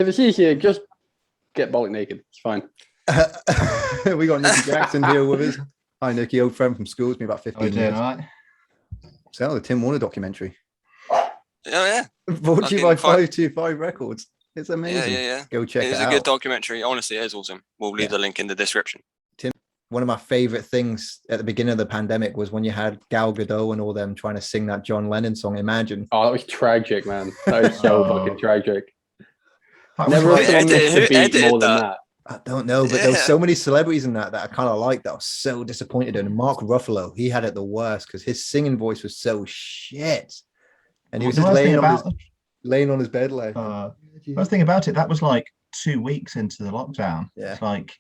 If it's easier, just get bollock naked. It's fine. We got Nicky Jackson here with us. Hi, Nicky, old friend from school. It's been about 15 years. All right. So the Tim Warner documentary. Oh yeah. Brought to you by 525 Records. It's amazing. Yeah. Go check it out. It's a good documentary. Honestly, it is awesome. We'll leave the link in the description. Tim, one of my favorite things at the beginning of the pandemic was when you had Gal Gadot and all them trying to sing that John Lennon song, Imagine. Oh, that was tragic, man. That was so fucking tragic. Never missed a beat more than that. I don't know, but there were so many celebrities in that I kind of liked that I was so disappointed in. And Mark Ruffalo, he had it the worst because his singing voice was so shit. And he was just laying on his bed like. First thing about it, that was like 2 weeks into the lockdown. Yeah. It's like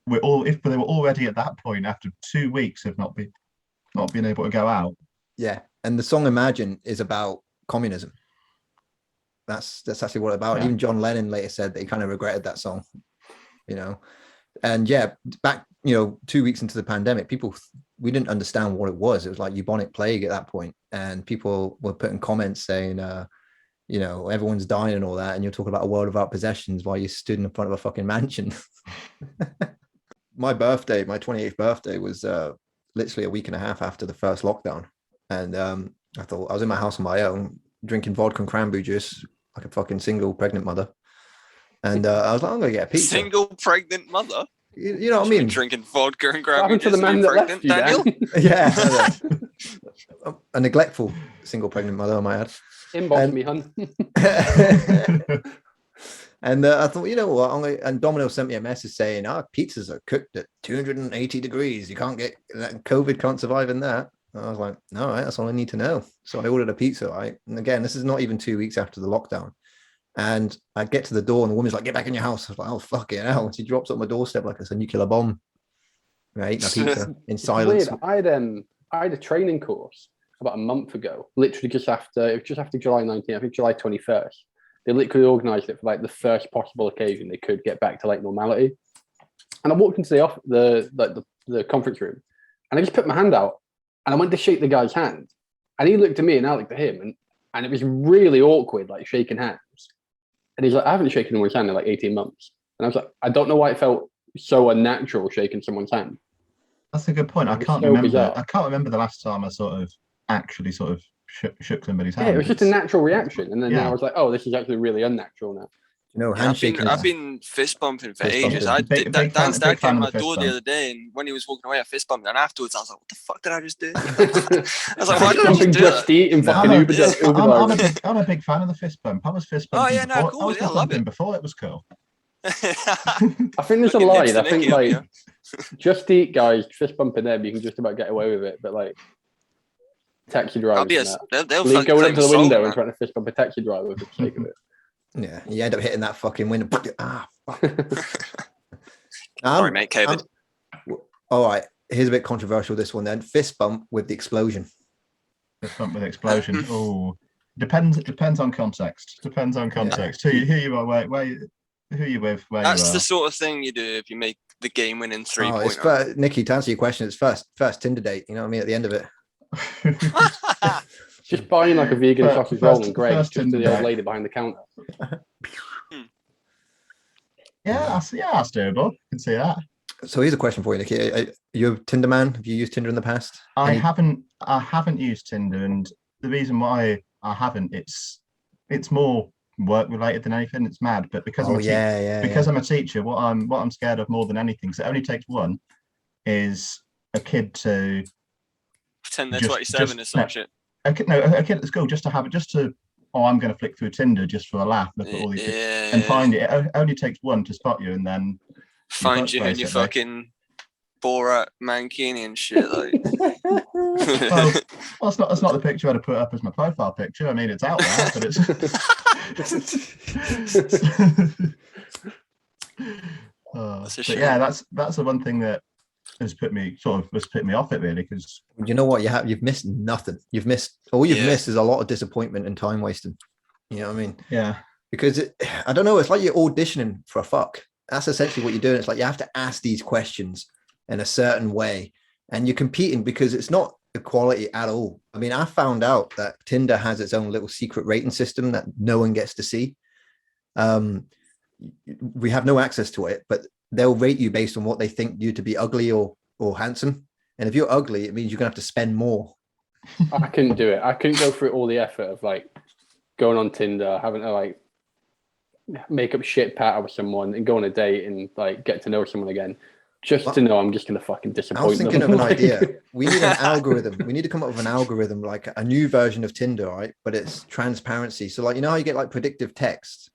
they were already at that point after 2 weeks of not being able to go out. Yeah. And the song Imagine is about communism. That's actually what it's about. Yeah. Even John Lennon later said that he kind of regretted that song. And back 2 weeks into the pandemic, we didn't understand what it was. It was like bubonic plague at that point, and people were putting comments saying everyone's dying and all that, and you're talking about a world without possessions while you stood in front of a fucking mansion. My 28th birthday was literally a week and a half after the first lockdown, and I thought I was in my house on my own drinking vodka and cranberry juice like a fucking single pregnant mother. And I was like, I'm gonna get a pizza. Single pregnant mother. You know what I mean? Drinking vodka and grabbing to the man that left you, Daniel. Yeah, a neglectful single pregnant mother, I might add. Inbox me, hun. And I thought, you know what? And Domino sent me a message saying, pizzas are cooked at 280 degrees. You can't get COVID, can't survive in that. And I was like, all right, that's all I need to know. So I ordered a pizza, right? And again, this is not even 2 weeks after the lockdown. And I get to the door and the woman's like, get back in your house. I was like, oh, fuck it hell. And she drops on my doorstep like it's a nuclear bomb. Right? My pizza in silence. Weird. I had a training course about a month ago, literally just after July 19th, I think July 21st. They literally organised it for like the first possible occasion they could get back to like normality. And I walked into the conference room and I just put my hand out and I went to shake the guy's hand. And he looked at me and I looked at him and it was really awkward, like shaking hands. And he's like, I haven't shaken anyone's hand in like 18 months. And I was like, I don't know why it felt so unnatural shaking someone's hand. That's a good point. I can't remember the last time I actually shook somebody's hand. Yeah, it was just a natural reaction. And then now I was like, oh, this is actually really unnatural now. Handshaking. I've been fist bumping for ages. Dan's dad came to my door the other day, and when he was walking away, I fist bumped. And afterwards, I was like, "What the fuck did I just do?" I was like, "Why did I just do that?" I'm a big fan of the fist bump. I was fist bumping. Oh yeah, no, cool. I love it. Before it was cool. I think there's a lie. I think like Just Eat guys fist bumping them, you can just about get away with it. But like taxi drivers, they'll going up to the window and trying to fist bump a taxi driver for the sake of it. Yeah, you end up hitting that fucking window. Fuck. Sorry, mate, COVID. All right, here's a bit controversial. This one then: fist bump with the explosion. Fist bump with explosion. Oh, depends on context. Depends on context. Yeah. Who you are, who you with? That's the sort of thing you do if you make the game-winning three-pointer. Nicky, to answer your question, it's first Tinder date. You know what I mean? At the end of it. Just buying like a vegan sausage roll and grapes just to the old lady behind the counter. That's doable. I can see that. So here's a question for you, Nicky. Are you a Tinder man? Have you used Tinder in the past? I haven't used Tinder, and the reason why I haven't, it's more work related than anything. It's mad, but because I'm a teacher, what I'm scared of more than anything, because it only takes one, is a kid to pretend they're 27 or some shit. A kid at school I'm going to flick through Tinder just for a laugh, look at all these kids, and find it. It only takes one to spot you, and then find you in your fucking Borat mankini and shit. Like, well, that's not the picture I'd put up as my profile picture. I mean, it's out there, but it's. That's the one thing that has put me off it, really, because you know what, you've missed nothing. You've missed is a lot of disappointment and time wasting. You know what I mean? Yeah. Because I don't know, it's like you're auditioning for a fuck. That's essentially what you're doing. It's like you have to ask these questions in a certain way, and you're competing because it's not equality at all. I mean, I found out that Tinder has its own little secret rating system that no one gets to see. we have no access to it, but they'll rate you based on what they think you to be ugly or handsome. And if you're ugly, it means you're gonna have to spend more. I couldn't do it. I couldn't go through all the effort of like going on Tinder, having to like make up shit patter with someone and go on a date and like get to know someone again, just to know I'm just gonna fucking disappoint them. I was thinking of an idea. We need an algorithm. We need to come up with an algorithm, like a new version of Tinder, right? But it's transparency. So like, you know how you get like predictive text?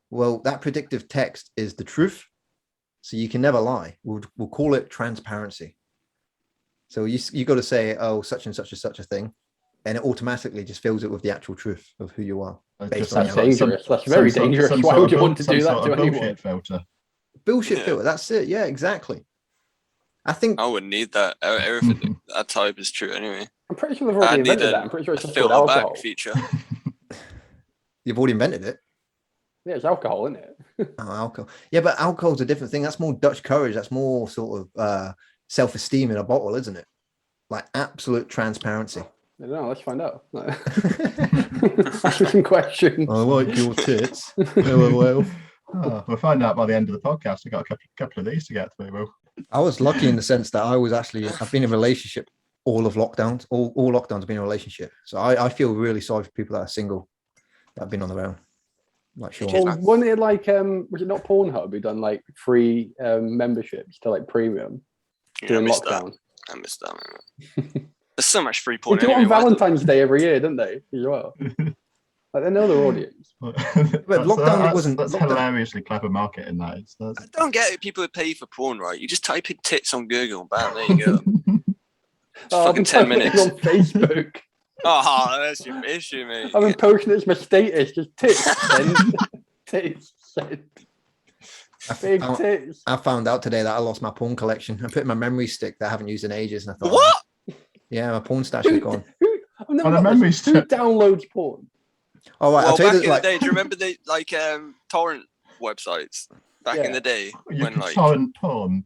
Well, that predictive text is the truth. So you can never lie. We'll call it transparency. So you got to say, oh, such and such is such a thing, and it automatically just fills it with the actual truth of who you are. That's dangerous. That's very dangerous. Why would you want to do that to anyone? Bullshit filter. That's it. Yeah, exactly. I think I wouldn't need that. Everything that type is true anyway. I'm pretty sure they've already invented that. I'm pretty sure it's just called alcohol. Feature. You've already invented it. Yeah, it's alcohol, isn't it? Oh, alcohol. Yeah, but alcohol's a different thing. That's more Dutch courage. That's more sort of self-esteem in a bottle, isn't it? Like absolute transparency. I don't know. Let's find out. Ask me some questions. I like your tits. LOL. We'll find out by the end of the podcast. We've got a couple of these to get through. Will. I was lucky in the sense that I've been in a relationship all of lockdowns. All lockdowns have been in a relationship. So I feel really sorry for people that are single, that have been on their own. Like Sean. Well, wasn't it like was it not Pornhub who done like free memberships to like premium during lockdown? I missed that. There's so much free porn. They do it on Valentine's Day every year, don't they? As well. Like they know their audience. But lockdown wasn't. That's hilariously clever marketing. That is. I don't get it. People who pay for porn, right? You just type in tits on Google, and bam, there you go. Fucking 10 minutes on Facebook. Oh, that's your issue, mate. I've been posting it as my status, just tits, send, tits, send. Big tits. I found out today that I lost my porn collection. I put in my memory stick that I haven't used in ages, and I thought, what? Yeah, my porn stash is gone. I've never got memory stick. Who downloads porn? Oh, right. Well, back in the day, do you remember the torrent websites back in the day when like torrent porn?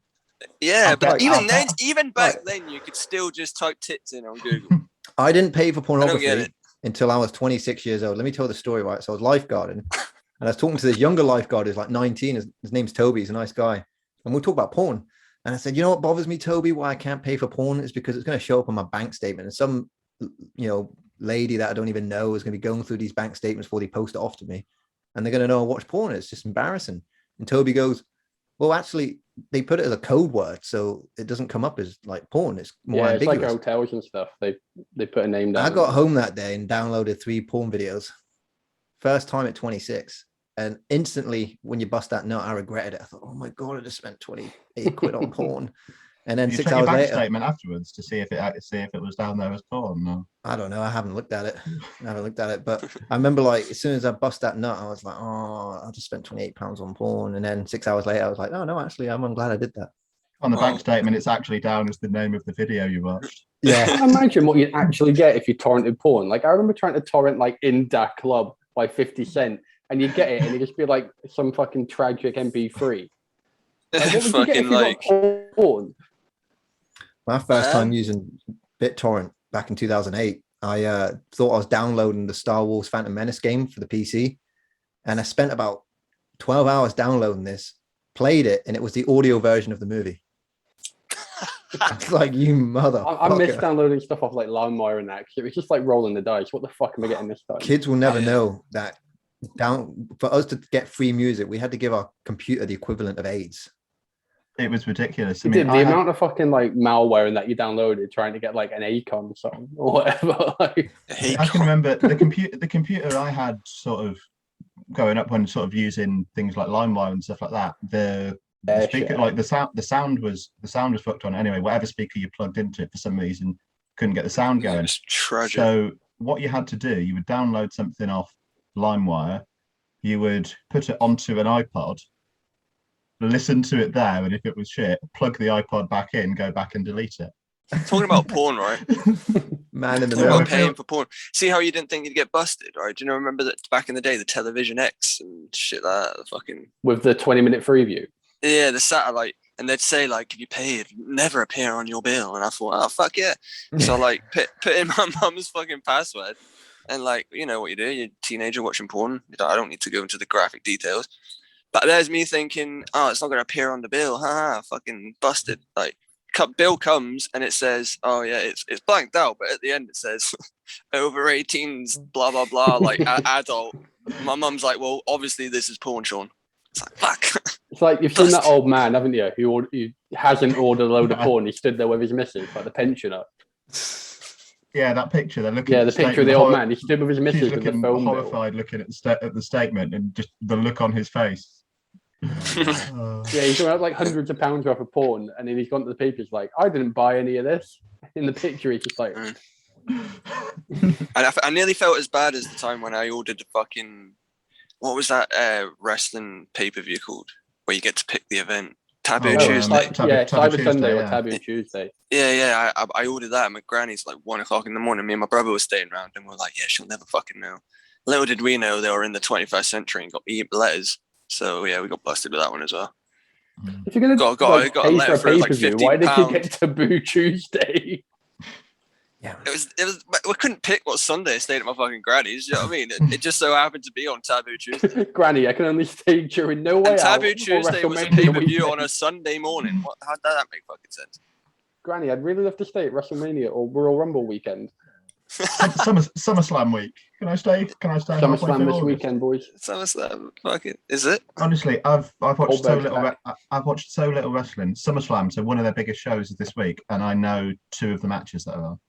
Yeah, but even back then, you could still just type tits in on Google. I didn't pay for pornography until I was 26 years old. Let me tell the story, right? So I was lifeguarding, and I was talking to this younger lifeguard who's like 19. His name's Toby. He's a nice guy. And we'll talk about porn. And I said, you know what bothers me, Toby, why I can't pay for porn is because it's going to show up on my bank statement. And some, lady that I don't even know is going to be going through these bank statements before they post it off to me. And they're going to know I watch porn. It's just embarrassing. And Toby goes, well, actually, they put it as a code word, so it doesn't come up as like porn. It's more ambiguous. It's like hotels and stuff. They put a name down. I got home that day and downloaded 3 porn videos. First time at 26. And instantly, when you bust that nut, I regretted it. I thought, oh my God, I just spent 28 quid on porn. And then 6 hours later, statement afterwards to see if it was down there as porn. No. I don't know. I haven't looked at it. But I remember, like, as soon as I bust that nut, I was like, oh, I just spent £28 on porn. And then 6 hours later, I was like, oh no, actually, I'm glad I did that. On the bank statement, it's actually down as the name of the video you watched. Yeah. Imagine what you'd actually get if you torrented porn. Like I remember trying to torrent like In Da Club by 50 Cent, and you get it, and you just be like some fucking tragic MP3. Like, what would you get if you got porn? My first time using BitTorrent back in 2008, I thought I was downloading the Star Wars Phantom Menace game for the PC. And I spent about 12 hours downloading this, played it, and it was the audio version of the movie. It's like, you mother. I miss downloading stuff off like LimeWire and that, because it was just like rolling the dice. What the fuck am I getting this time? Kids will never know that for us to get free music, we had to give our computer the equivalent of AIDS. It was ridiculous. The amount of fucking like malware and that you downloaded trying to get like an Akon song or whatever. Like, I can remember the computer I had sort of growing up when sort of using things like LimeWire and stuff like that. The speaker, like the sound was fucked on anyway. Whatever speaker you plugged into it, for some reason couldn't get the sound going. It was tragic. So what you had to do, you would download something off LimeWire, you would put it onto an iPod, listen to it there, and if it was shit, plug the iPod back in, go back and delete it. Talking about porn, right? Man in the middle. About paying for porn. See how you didn't think you'd get busted, right? Do you know? Remember that back in the day, the Television X and shit like that, the fucking with the 20-minute free view. Yeah, the satellite, and they'd say like, if you pay it, never appear on your bill. And I thought, oh fuck yeah! So like, put in my mum's fucking password, and like, you know what you do? You're a teenager watching porn. I don't need to go into the graphic details. But there's me thinking, oh, it's not going to appear on the bill. Haha, fucking busted. Like, bill comes and it says, oh yeah, it's blanked out, but at the end it says over 18s, blah blah blah, like adult. My mum's like, well, obviously this is porn, Sean. It's like, fuck. It's like you've seen that old man, haven't you? Who hasn't ordered a load of porn. He stood there with his missus, like the pensioner. Yeah, that picture. They're looking. Yeah, the picture of the old man. He stood with his missus with the phone. Horrified, looking at the statement, and just the look on his face. Yeah, he's got like hundreds of pounds worth of porn, and then he's gone to the papers like, I didn't buy any of this. In the picture, he's just like. And I nearly felt as bad as the time when I ordered the fucking. What was that wrestling pay-per-view called? Where you get to pick the event. Taboo Tuesday. Cyber Sunday or Taboo Tuesday. Yeah. I ordered that at my granny's like 1 o'clock in the morning. Me and my brother were staying around, and we're like, yeah, she'll never fucking know. Little did we know they were in the 21st century and got letters. So yeah, we got busted with that one as well. If you're gonna got a letter for like £50. Why did you get Taboo Tuesday? Yeah, it was. We couldn't pick what Sunday I stayed at my fucking granny's. You know what I mean? It just so happened to be on Taboo Tuesday. Granny, I can only stay during No Way Out. Taboo Tuesday was a pay-per-view on a Sunday morning. How did that make fucking sense? Granny, I'd really love to stay at WrestleMania or Royal Rumble weekend. SummerSlam week. Can I stay? SummerSlam this weekend, boys. SummerSlam, fucking is it? Honestly, I've watched so little. I've watched so little wrestling. SummerSlam, so one of their biggest shows is this week, and I know 2 of the matches that are on.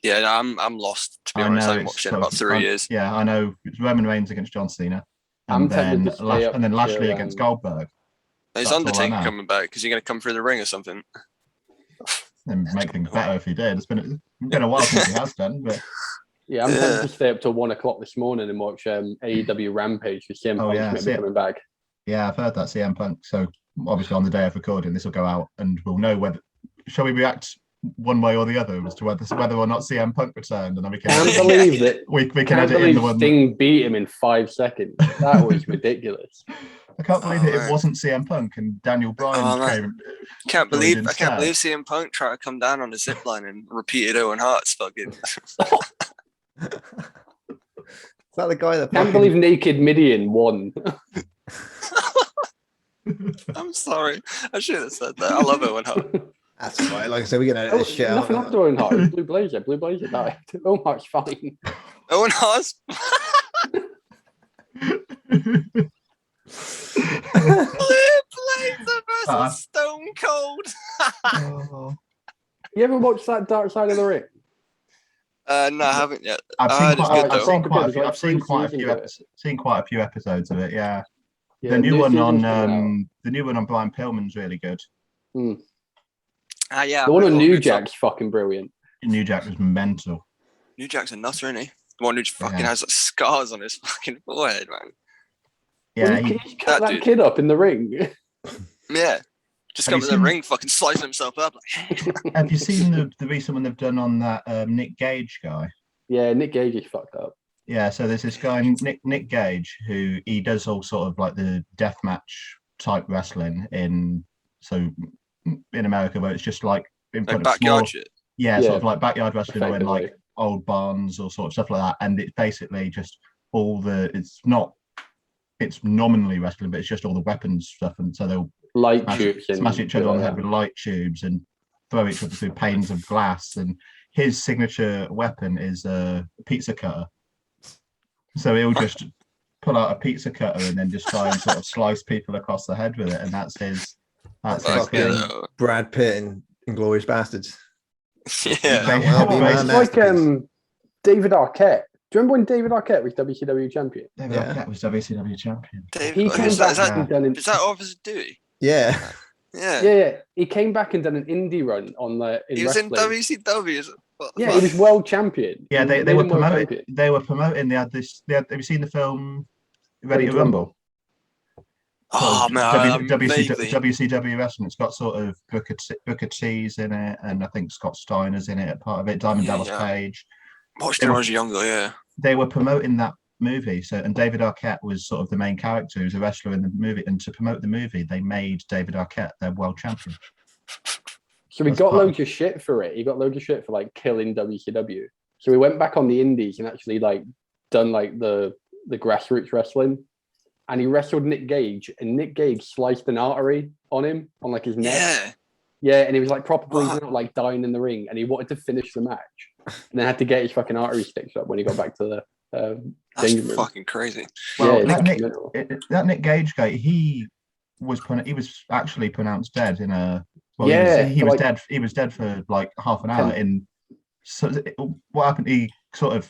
Yeah, no, I'm lost. To be honest, I haven't watched it in about 3 years. Yeah, I know. It's Roman Reigns against John Cena, and then Lashley against Goldberg. Is Undertaker coming back? Because you're going to come through the ring or something? And make things better if he did. It's been a while since he has done, but yeah, I'm tempted to stay up till 1 o'clock this morning and watch AEW Rampage with CM Punk coming back. Yeah, I've heard that CM Punk. So obviously on the day of recording, this will go out, and we'll know whether shall we react one way or the other as to whether or not CM Punk returned, and then we can. Can't believe that we can edit in the one. Sting beat him in 5 seconds. That was ridiculous. I can't believe it wasn't CM Punk and Daniel Bryan came. I can't believe CM Punk tried to come down on the zip line and repeated Owen Hart's fucking. Is that the guy that? Can't believe Naked Midian won. I'm sorry, I should have said that. I love Owen Hart. That's right. Like I said, we're gonna edit this shit nothing out. Nothing after Owen Hart. Blue Blazer died. Owen Hart's fine. Owen Hart's. Blue Blazer versus Stone Cold. You ever watched that Dark Side of the Ring? No, I haven't yet. I've seen quite a few episodes of it. Yeah, the new one on Brian Pillman's really good. Yeah, the one on New Jack's fucking brilliant. New Jack was mental. New Jack's a nutter, isn't he? The one who fucking has like, scars on his fucking forehead, man. Yeah, he cut that kid up in the ring. Yeah, just come to the ring, fucking slicing himself up. Have you seen the recent one they've done on that Nick Gage guy? Yeah, Nick Gage is fucked up. Yeah, so there's this guy Nick Gage who he does all sort of like the deathmatch type wrestling in America, where it's just like in front of backyard shit. Yeah, sort of like backyard wrestling or in like old barns or sort of stuff like that. And it's basically just it's nominally wrestling, but it's just all the weapons stuff. And so they'll smash each other on the head with light tubes and throw each other through panes of glass. And his signature weapon is a pizza cutter. So he'll just pull out a pizza cutter and then just try and sort of slice people across the head with it. And that's his thing. Brad Pitt in Inglourious Bastards. Yeah. It's like David Arquette. Do you remember when David Arquette was WCW champion? David Arquette was WCW champion. Is that Officer Dewey? Yeah. Yeah. He came back and done an indie run on the. He was in WCW. Yeah, he was world champion. Yeah, they were promoting. They were promoting. They had this. Have you seen the film Ready to Rumble? Oh man, WCW wrestling. It's got sort of Booker T's in it, and I think Scott Steiner's in it. Part of it, Diamond Dallas Page. Watched him when I was younger. Yeah, they were promoting that movie. So, and David Arquette was sort of the main character. He was a wrestler in the movie, and to promote the movie, they made David Arquette their world champion. So he got loads of shit for it. He got loads of shit for like killing WCW. So he went back on the indies and actually like done like the grassroots wrestling. and he wrestled Nick Gage, and Nick Gage sliced an artery on him, on like his neck. Yeah, and he was like proper bleeding out, like dying in the ring, and he wanted to finish the match, and then had to get his fucking artery stitched up when he got back to the That's fucking crazy. Well, that Nick Gage guy, he was actually pronounced dead in a. Well, he was dead. He was dead for like half an hour. What happened?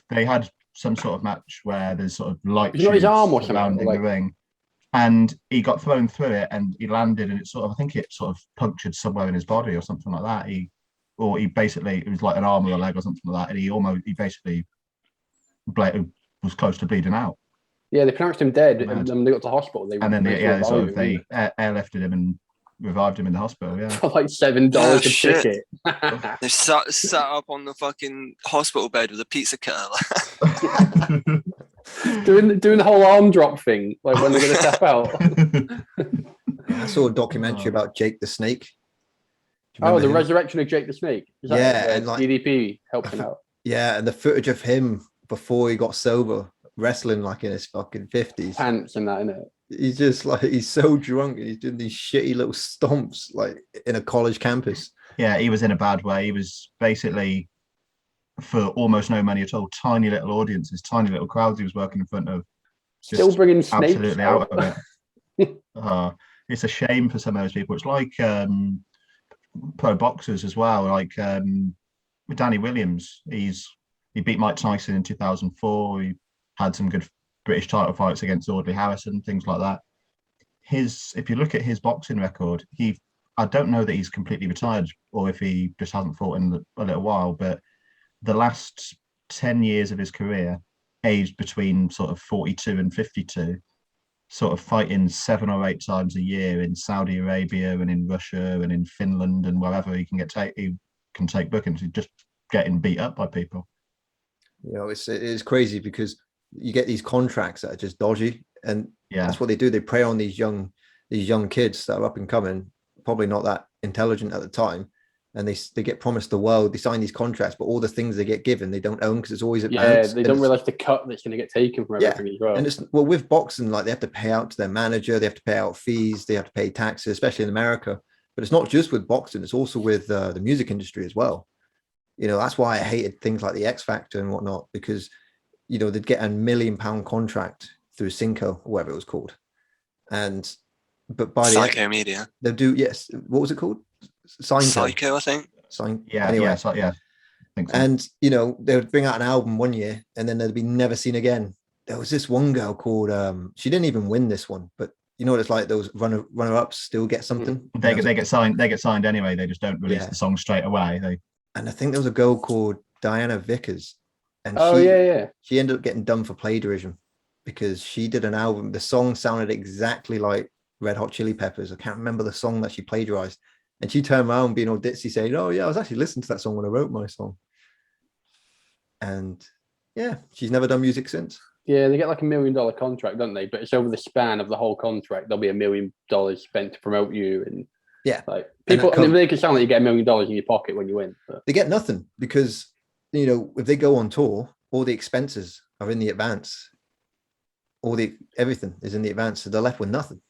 They had some sort of match where there's sort of light his arm or something the ring, and he got thrown through it, and he landed, and I think it sort of punctured somewhere in his body or something like that. He basically, it was like an arm or a leg or something like that, and he basically was close to bleeding out. Yeah, they pronounced him dead, and then they got to the hospital. They airlifted him and revived him in the hospital. Yeah, for like $7 a ticket. They sat up on the fucking hospital bed with a pizza cutter, doing the whole arm drop thing, like when they're going to tap out. I saw a documentary about Jake the Snake. The resurrection of Jake the Snake. Is that and like DDP helped him out. Yeah, and the footage of him before he got sober, wrestling like in his fucking 50s. Pants and that, innit? He's just like, he's so drunk and he's doing these shitty little stomps like in a college campus. Yeah, he was in a bad way. He was basically, for almost no money at all, tiny little audiences, tiny little crowds he was working in front of. Still bringing snakes absolutely out of it. It's a shame for some of those people. It's like pro boxers as well. Like Danny Williams, he beat Mike Tyson in 2004. He had some good British title fights against Audley Harrison, things like that. If you look at his boxing record, I don't know that he's completely retired or if he just hasn't fought in a little while, but the last 10 years of his career, aged between sort of 42 and 52, sort of fighting 7 or 8 times a year in Saudi Arabia and in Russia and in Finland and wherever he can take bookings. He's just getting beat up by people. You know, it's crazy because you get these contracts that are just dodgy, and that's what they do. They prey on these young kids that are up and coming, probably not that intelligent at the time, and they get promised the world. They sign these contracts, but all the things they get given, they don't own because it's always advanced. They don't realize the cut that's going to get taken from everything as well. And with boxing, like they have to pay out to their manager, they have to pay out fees, they have to pay taxes, especially in America. But it's not just with boxing; it's also with the music industry as well. You know, that's why I hated things like the X Factor and whatnot, because you know, they'd get a £1 million contract through Cinco or whatever it was called. But by Psycho Media. They'll do, yes. What was it called? Psycho, I think. Anyway. I think so. And, you know, they would bring out an album one year and then they'd be never seen again. There was this one girl called, she didn't even win this one, but you know what it's like, those runner-ups still get something. They get signed anyway. They just don't release the song straight away. And I think there was a girl called Diana Vickers. And she ended up getting done for plagiarism because she did an album. The song sounded exactly like Red Hot Chili Peppers. I can't remember the song that she plagiarized. And she turned around being all ditzy saying, "Oh yeah, I was actually listening to that song when I wrote my song." And yeah, she's never done music since. Yeah, they get like $1 million contract, don't they? But it's over the span of the whole contract. There'll be $1 million spent to promote you, and like people. And it really could sound like you get $1 million in your pocket when you win. But they get nothing because, you know, if they go on tour, all the expenses are in the advance. Everything is in the advance, so they're left with nothing.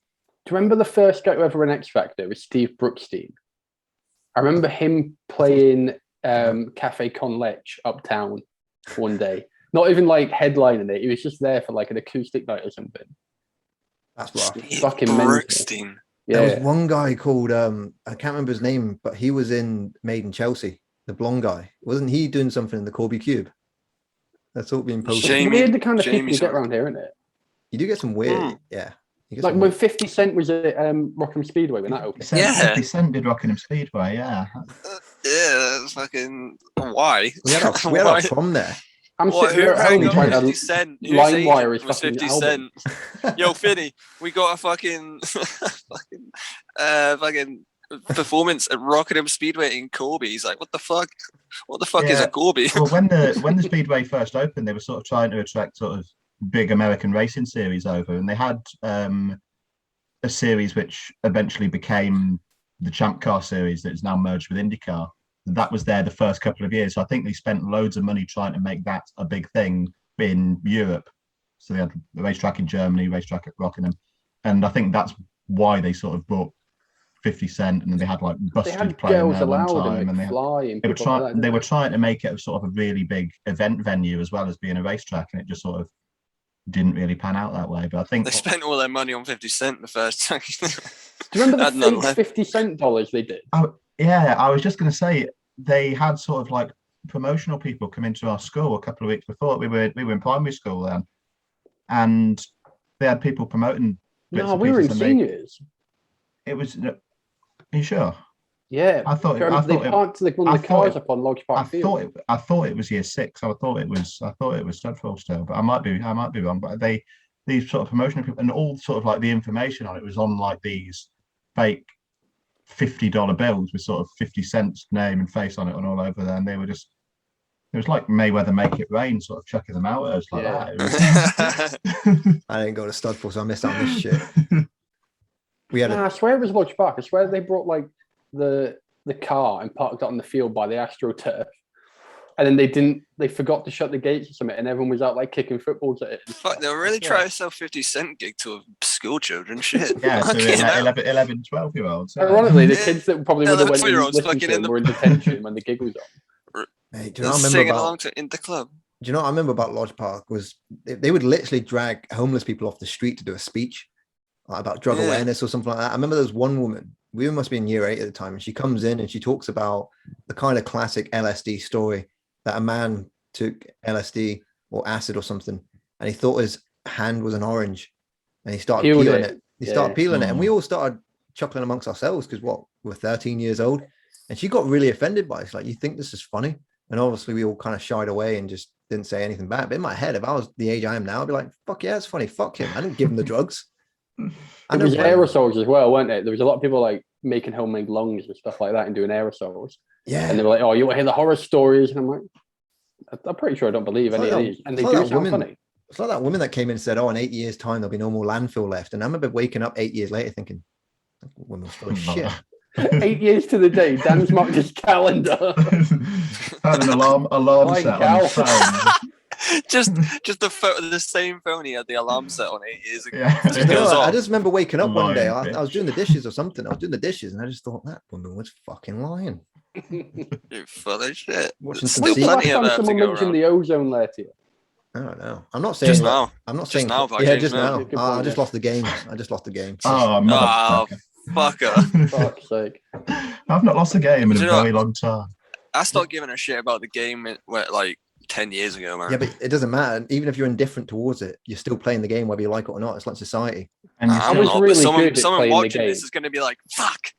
Do you remember the first guy who ever won X Factor was Steve Brookstein? I remember him playing Cafe Con Leche uptown one day. Not even like headlining it. He was just there for like an acoustic night or something. That's rough. Fucking Brookstein. Yeah. There was one guy called I can't remember his name, but he was in Made in Chelsea. The blonde guy, wasn't he doing something in the Corby Cube? That's all being posted. It's weird the kind of people you get around here, isn't it? You do get some weird, Like when 50 Cent was at Rockingham Speedway when that opened. 50 Cent did Rockingham Speedway, That's fucking why? We had our prom there. I'm sitting here at home trying to LimeWire is fucking 50 Cent. Yo, Finny, we got a fucking performance at Rockingham Speedway in Corby. He's like, what the fuck? What the fuck is a Corby? Well, when the Speedway first opened, they were sort of trying to attract sort of big American racing series over, and they had a series which eventually became the Champ Car series that is now merged with IndyCar. That was there the first couple of years. So I think they spent loads of money trying to make that a big thing in Europe. So they had the racetrack in Germany, racetrack at Rockingham, and I think that's why they sort of brought 50 Cent, and then they had like Busters playing there one time, and they were trying to make it a sort of a really big event venue as well as being a racetrack, and it just sort of didn't really pan out that way. But I think they spent all their money on 50 Cent the first time. Do you remember the fake 50 Cent dollars they did? Yeah, I was just going to say they had sort of like promotional people come into our school a couple of weeks before. We were in primary school then, and they had people promoting. No, we were in seniors. It was. Are you sure? Yeah, I thought they parked one of the cars up on Lodge Park Field. I thought it was year 6. I thought it was Studful still, but I might be wrong. But these sort of promotional people, and all sort of like the information on it was on like these fake $50 bills with sort of 50 Cent's name and face on it and all over there, and they were just. It was like Mayweather Make It Rain, sort of chucking them out. It was like that. I didn't go to Studful, so I missed out on this shit. I swear it was Lodge Park. I swear they brought like the car and parked it on the field by the AstroTurf, and then they forgot to shut the gates or something, and everyone was out like kicking footballs at it. Fuck, they were really trying to sell 50 Cent gig to school children. Shit. Yeah, so 11, 12-year-olds. Ironically, the kids that probably would have went and listened to them were in detention when the gig was on. Hey, do you know what I remember about in the club? Do you know what I remember about Lodge Park was they would literally drag homeless people off the street to do a speech about drug awareness or something like that. I remember there was one woman, we must be in year 8 at the time, and she comes in and she talks about the kind of classic LSD story that a man took LSD or acid or something, and he thought his hand was an orange, and he started peeling it. He started peeling it, and we all started chuckling amongst ourselves because we're 13 years old, and she got really offended by it. It's like, you think this is funny? And obviously we all kind of shied away and just didn't say anything back. But in my head, if I was the age I am now, I'd be like, fuck yeah, it's funny. Fuck him. I didn't give him the drugs. It was aerosols as well, weren't it? There was a lot of people like making homemade lungs and stuff like that and doing aerosols. Yeah. And they were like, oh, you want to hear the horror stories? And I'm like, I'm pretty sure I don't believe any of these. And they do sound funny. It's like that woman that came in and said, oh, in 8 years' time, there'll be no more landfill left. And I remember waking up 8 years later thinking, that woman's full of shit. 8 years to the day, Dan's marked his calendar. Had an alarm set on his phone. just the same phone he had the alarm set on 8 years ago. Yeah. I just remember waking up one day. I was doing the dishes or something. I was doing the dishes, and I just thought that woman was fucking lying. You're full of shit. Still plenty of someone mentioned the ozone layer to you. I don't know. I'm not saying just now. I'm not saying now. Yeah, just now. I just lost the game. Oh, fucker. Fuck's sake. I've not lost a game in a very long time. I stopped giving a shit about the game like 10 years ago, man. Yeah, but it doesn't matter. Even if you're indifferent towards it, you're still playing the game whether you like it or not. It's like society. And someone watching this is going to be like, fuck.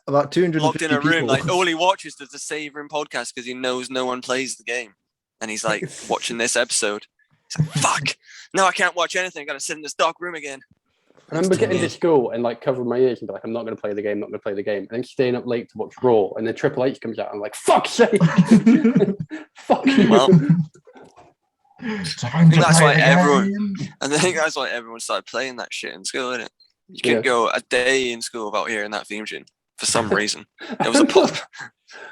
About 200 locked in a room, like all he watches is the Savouring podcast because he knows no one plays the game. And he's like watching this episode. He's like, fuck. No, I can't watch anything. I got to sit in this dark room again. I remember getting to school and like covering my ears and be like, I'm not going to play the game, And then staying up late to watch Raw. And then Triple H comes out. And I'm like, fuck's sake. Fuck you. Well, I think that's why everyone started playing that shit in school, isn't it? You couldn't go a day in school without hearing that theme tune for some reason. It was a pop.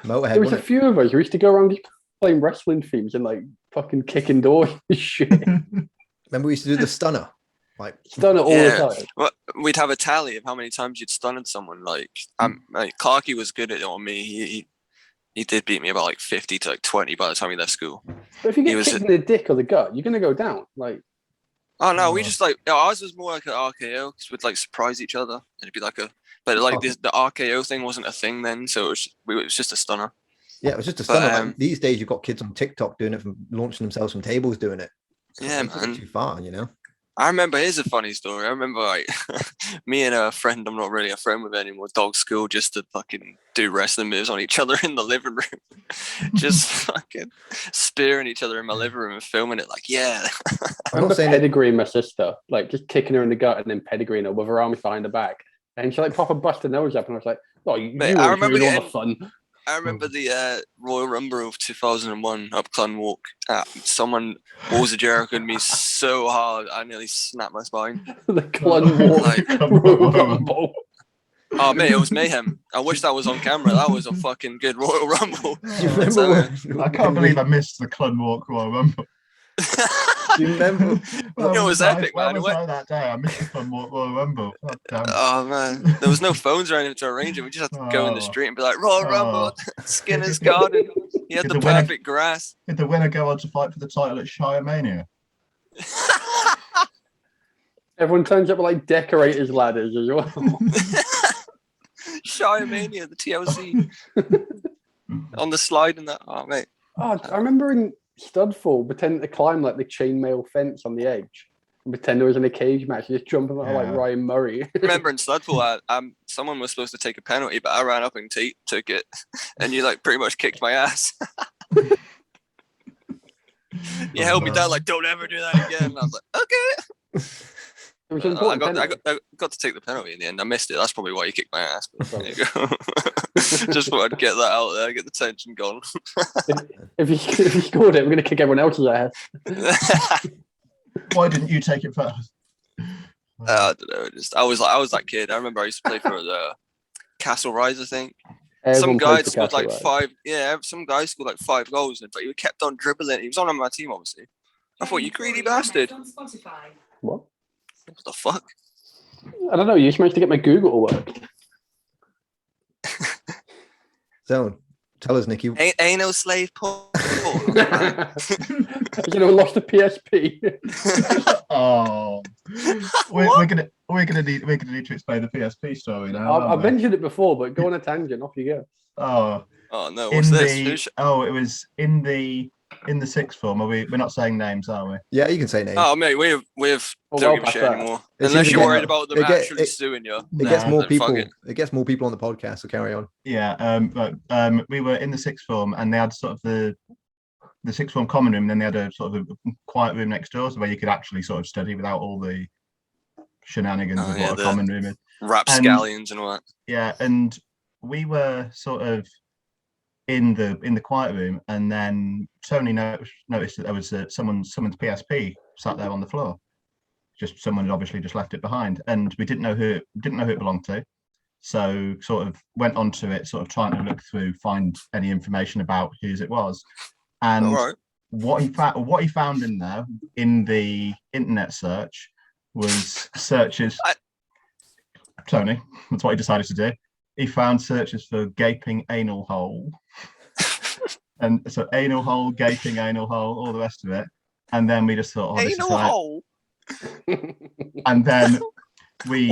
Motorhead, there was a few of us who used to go around playing wrestling themes and like fucking kicking doors and shit. Remember we used to do the stunner? Like stun it all the time. Well, we'd have a tally of how many times you'd stunned someone. Like Clarky was good at it on me. He did beat me about like 50 to like 20 by the time he left school. But if you get kicked in the dick or the gut, you're gonna go down. Like, oh no, we just like ours was more like an RKO because we'd like surprise each other. It'd be like but like the RKO thing wasn't a thing then, so it was just a stunner. Yeah, it was just a stunner. Like, these days you've got kids on TikTok doing it, from launching themselves from tables doing it. Yeah, man. Too far, you know. I remember, here's a funny story. I remember like me and a friend I'm not really a friend with anymore, dog school, just to fucking do wrestling moves on each other in the living room. Just fucking spearing each other in my living room and filming it like, yeah. I remember pedigreeing my sister, like just kicking her in the gut and then pedigreeing her with her arms behind her back. And she like proper busted her nose up and I was like, oh, you remember all the fun. I remember the Royal Rumble of 2001 up Clun Walk. Someone Walls of Jericho me so hard, I nearly snapped my spine. The Clun Walk Royal Rumble. Oh, mate, it was mayhem. I wish that was on camera. That was a fucking good Royal Rumble. I can't believe I missed the Clun Walk Royal Rumble. Do you remember? It was epic, man. Was that day? I missed it more Rumble. Oh man, there was no phones or anything to arrange it. We just had to go in the street and be like, Royal Rumble, Skinner's Garden. He had the perfect grass. Did the winner go on to fight for the title at Shire Mania? Everyone turns up with like decorators ladders as well. Shire Mania, the TLC. On the slide and that. Oh, mate. Oh, I remember in Studfall pretending to climb like the chainmail fence on the edge and pretend there was in a cage match, just jumping out like Ryan Murray. Remember in Studfall, someone was supposed to take a penalty, but I ran up and took it, and you like pretty much kicked my ass. You held me down like, don't ever do that again. And I was like, okay. I got to take the penalty in the end. I missed it. That's probably why you kicked my ass. But there you go. Just thought I'd get that out there, get the tension gone. if you scored it, we're going to kick everyone else's ass. Why didn't you take it first? I don't know. I was that kid. I remember I used to play for the Castle Rise, I think. Everyone some guy scored like 5. Yeah, some guy scored like 5 goals, but he kept on dribbling. He was on my team, obviously. I thought, you greedy bastard. What? What the fuck? I don't know. You just managed to get my Google to work. So, tell us, Nicky. Ain't no slave porn. You know, lost the PSP. Oh, we're gonna need to explain the PSP story now. I've mentioned it before, but go on a tangent. Off you go. Oh no! What's this? It was in the sixth form. We're not saying names, are we? Yeah, you can say names. Oh mate, we have don't give a shit anymore. Unless you're worried about them actually suing you. It gets more people. It gets more people on the podcast. So carry on. Yeah. We were in the sixth form, and they had sort of the sixth form common room. And then they had a sort of a quiet room next door, so where you could actually sort of study without all the shenanigans of what a common room is. Rapscallions and all that. Yeah, and we were sort of in the quiet room, and then Tony noticed that there was someone's PSP sat there on the floor. Just someone had obviously just left it behind, and we didn't know who it belonged to. So sort of went onto it, sort of trying to look through, find any information about whose it was. And what he found in there in the internet search was searches. Tony, that's what he decided to do. He found searches for gaping anal hole. And so anal hole, gaping anal hole, all the rest of it. And then we just thought, anal hole. And then we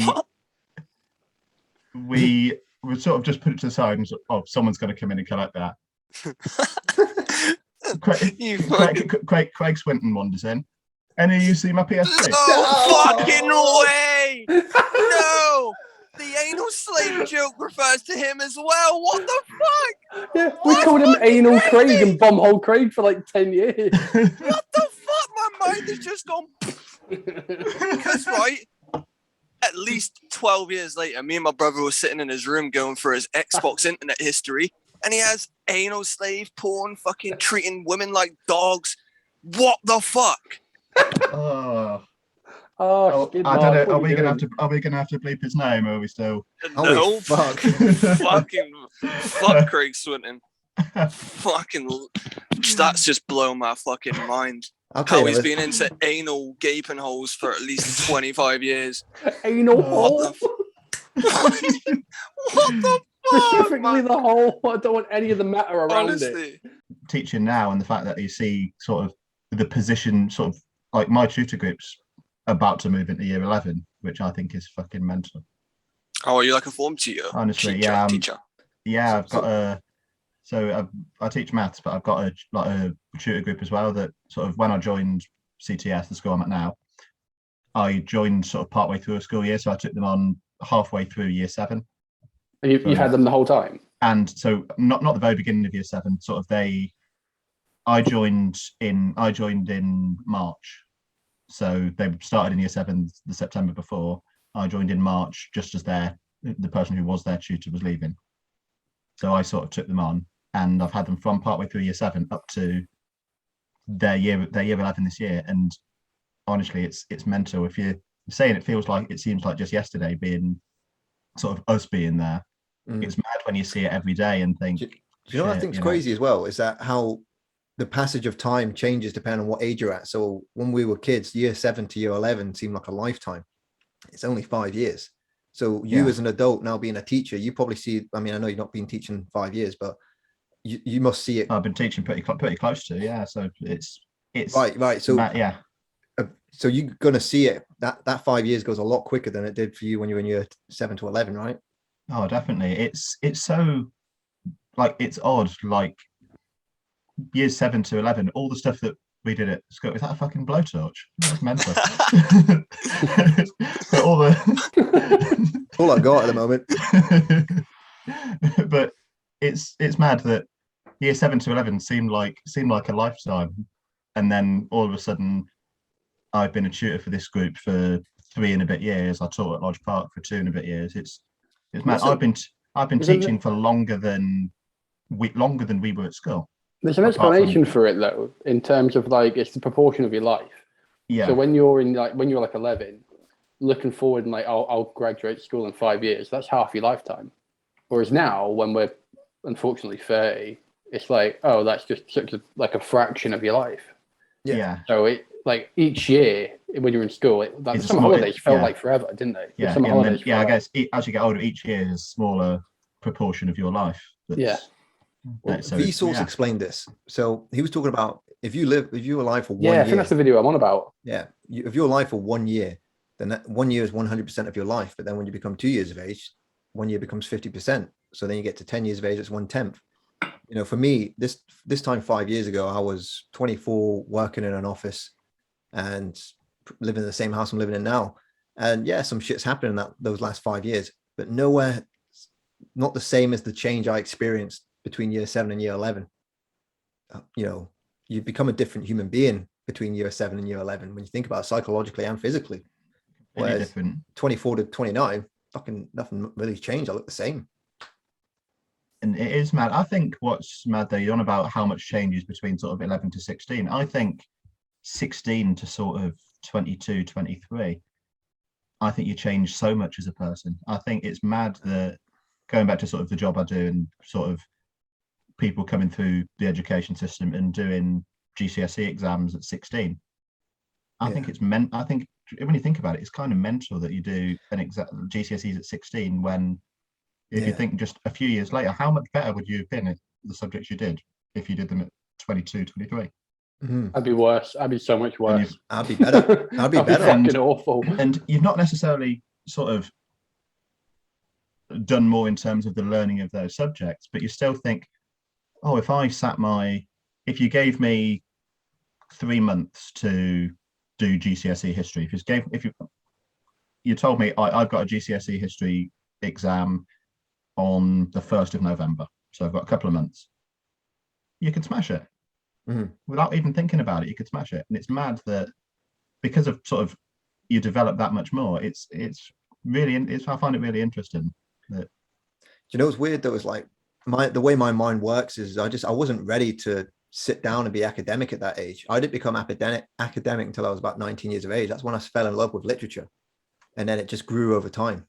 sort of just put it to the side and sort someone's going to come in and collect that. Craig Swinton wanders in. Any of you see my PSP? No fucking way! No! The anal slave joke refers to him as well. What the fuck? Yeah, we called him Anal Craig and Bumhole Craig for like 10 years. What the fuck? My mind has just gone. Because, right, at least 12 years later, me and my brother were sitting in his room going through his Xbox internet history, and he has anal slave porn, fucking treating women like dogs. What the fuck? I don't know. Are we gonna have to bleep his name, or are we still? No, fuck. Fuck Craig Swinton. Fucking, that's just blown my fucking mind. How he's been into anal gaping holes for at least 25 years. Anal hole? What the fuck? Specifically the hole. I don't want any of the matter around it. Teaching now, and the fact that you see sort of the position, sort of like my tutor group's about to move into year 11, which I think is fucking mental. Oh, are you like a form tutor? Honestly, teacher. Yeah, I've got I teach maths, but I've got a tutor group as well that sort of, when I joined CTS, the school I'm at now, I joined sort of partway through a school year, so I took them on halfway through year 7. And you had them the whole time? And so not the very beginning of year 7, sort of I joined in March. So they started in year 7 the September before. I joined in March, just as the person who was their tutor was leaving. So I sort of took them on, and I've had them from partway through year 7 up to their year 11 this year. And honestly, it's mental. If you're saying it seems like just yesterday being sort of us being there. It's mad when you see it every day and think. Do you know what I think's crazy as well? Is that how the passage of time changes depending on what age you're at. So when we were kids, year 7 to year 11 seemed like a lifetime. It's only 5 years. So you as an adult now being a teacher, you probably see, I mean, I know you've not been teaching 5 years, but you must see it. I've been teaching pretty close to, yeah. So it's right. So yeah. So you're going to see it. That 5 years goes a lot quicker than it did for you when you were in year 7 to 11, right? Oh, definitely. It's so like, it's odd. Like years 7 to 11, all the stuff that we did at school. Is that a fucking blowtorch? That's mental. But all I got at the moment. But it's mad that year 7 to 11 seemed like a lifetime, and then all of a sudden I've been a tutor for this group for 3 and a bit years. I taught at Lodge Park for 2 and a bit years. It's mad. I've been teaching for longer than we were at school. There's an explanation for it though, in terms of like it's the proportion of your life. Yeah. So when you're 11, looking forward and like I'll graduate school in 5 years, that's half your lifetime. Whereas now, when we're unfortunately 30, it's like, oh, that's just such a fraction of your life. Yeah. So it like each year when you're in school, some holidays felt like forever, didn't they? Yeah. I guess as you get older, each year is a smaller proportion of your life. Yeah. Well, Vsauce explained this. So he was talking about if you were alive for 1 year. Yeah, I think that's the video I'm on about. Yeah. If you're alive for 1 year, then that 1 year is 100% of your life. But then when you become 2 years of age, 1 year becomes 50%. So then you get to 10 years of age, it's 1/10. You know, for me, this time 5 years ago, I was 24, working in an office and living in the same house I'm living in now. And yeah, some shit's happened in those last 5 years, but nowhere, not the same as the change I experienced between year 7 and year 11. You know, you become a different human being between year 7 and year 11 when you think about it, psychologically and physically. Whereas different. 24 to 29, fucking nothing really changed. I look the same. And it is mad. I think what's mad though, you're on about how much changes between sort of 11 to 16. I think 16 to sort of 22, 23, I think you change so much as a person. I think it's mad that going back to sort of the job I do and sort of people coming through the education system and doing GCSE exams at 16. I think it's meant. I think when you think about it, it's kind of mental that you do an GCSEs at 16 when if you think just a few years later, how much better would you have been at the subjects you did if you did them at 22, 23? Mm-hmm. I'd be worse. I'd be so much worse. I'd be better. I'd be better. Fucking awful. And you've not necessarily sort of done more in terms of the learning of those subjects, but you still think, oh, if you gave me 3 months to do GCSE history, if you told me I've got a GCSE history exam on the 1st of November, so I've got a couple of months, you could smash it. Mm-hmm. Without even thinking about it, you could smash it. And it's mad that because of sort of you develop that much more, it's really, I find it really interesting. That, you know, it's weird though, it's like the way my mind works is I wasn't ready to sit down and be academic at that age. I didn't become academic until I was about 19 years of age. That's when I fell in love with literature. And then it just grew over time.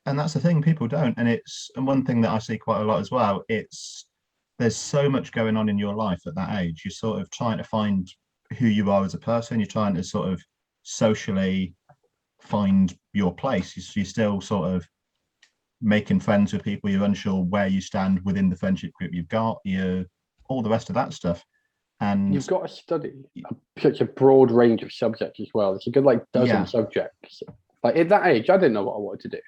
And that's the thing, people don't. And one thing that I see quite a lot as well, there's so much going on in your life at that age. You're sort of trying to find who you are as a person. You're trying to sort of socially find your place. You're still sort of making friends with people. You're unsure where you stand within the friendship group you've got. All the rest of that stuff. And you've got to study such a broad range of subjects as well. It's a good dozen subjects. Like at that age, I didn't know what I wanted to do.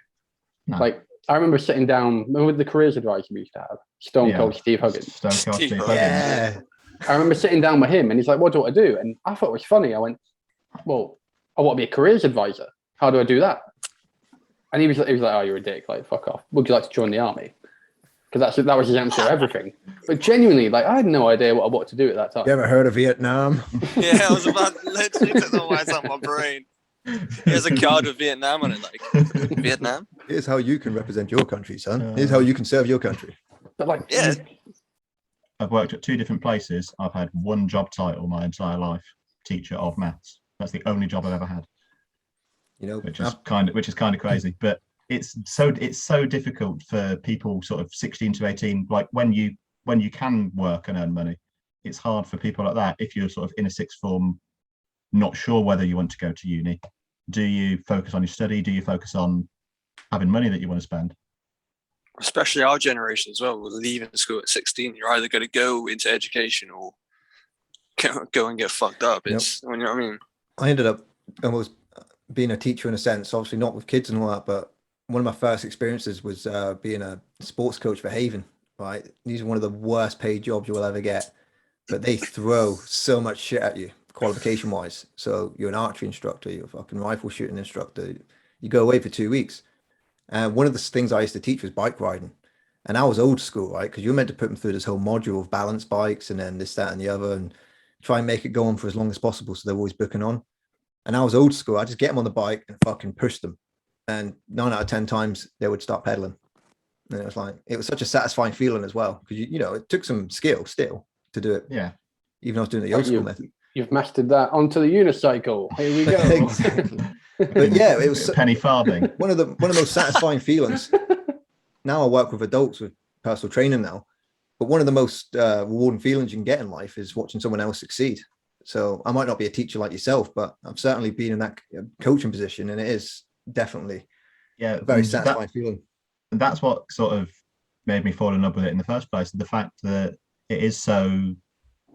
No. Like I remember sitting down with the careers advisor we used to have, Stone Cold Steve Huggins. Stone Cold Steve Huggins. Yeah. I remember sitting down with him and he's like, what do I do? And I thought it was funny. I went, well, I want to be a careers advisor. How do I do that? And he was like, oh, you're a dick. Like, fuck off. Would you like to join the army? Because that was his answer to everything. But genuinely, like, I had no idea what I wanted to do at that time. You ever heard of Vietnam? Yeah, I was about literally to know why it's on my brain. He has a card with Vietnam on it, like, Vietnam? Here's how you can represent your country, son. Here's how you can serve your country. But like, yeah. I've worked at 2 different places. I've had 1 job title my entire life, teacher of maths. That's the only job I've ever had. You know, which is kind of crazy. But it's so difficult for people sort of 16 to 18, like when you can work and earn money, it's hard for people like that if you're sort of in a sixth form, not sure whether you want to go to uni. Do you focus on your study? Do you focus on having money that you want to spend? Especially our generation as well. We're leaving school at 16. You're either going to go into education or go and get fucked up. It's, you know what I mean? I ended up almost being a teacher in a sense, obviously not with kids and all that, but one of my first experiences was being a sports coach for Haven, right? These are one of the worst paid jobs you will ever get, but they throw so much shit at you qualification wise. So you're an archery instructor, you're a fucking rifle shooting instructor, you go away for 2 weeks. And one of the things I used to teach was bike riding. And I was old school, right? Because you're meant to put them through this whole module of balance bikes and then this, that, and the other, and try and make it go on for as long as possible. So they're always booking on. And I was old school. I just get them on the bike and fucking push them. And 9 out of 10 times they would start pedaling. And it was such a satisfying feeling as well. Because, you know, it took some skill still to do it. Yeah. Even though I was doing the old school method. You've mastered that. Onto the unicycle. Here we go. Exactly. But yeah, it was penny farthing. One of the most satisfying feelings. Now I work with adults with personal training now, but one of the most rewarding feelings you can get in life is watching someone else succeed. So I might not be a teacher like yourself, but I've certainly been in that coaching position, and it is definitely a very satisfying feeling. And that's what sort of made me fall in love with it in the first place. The fact that it is so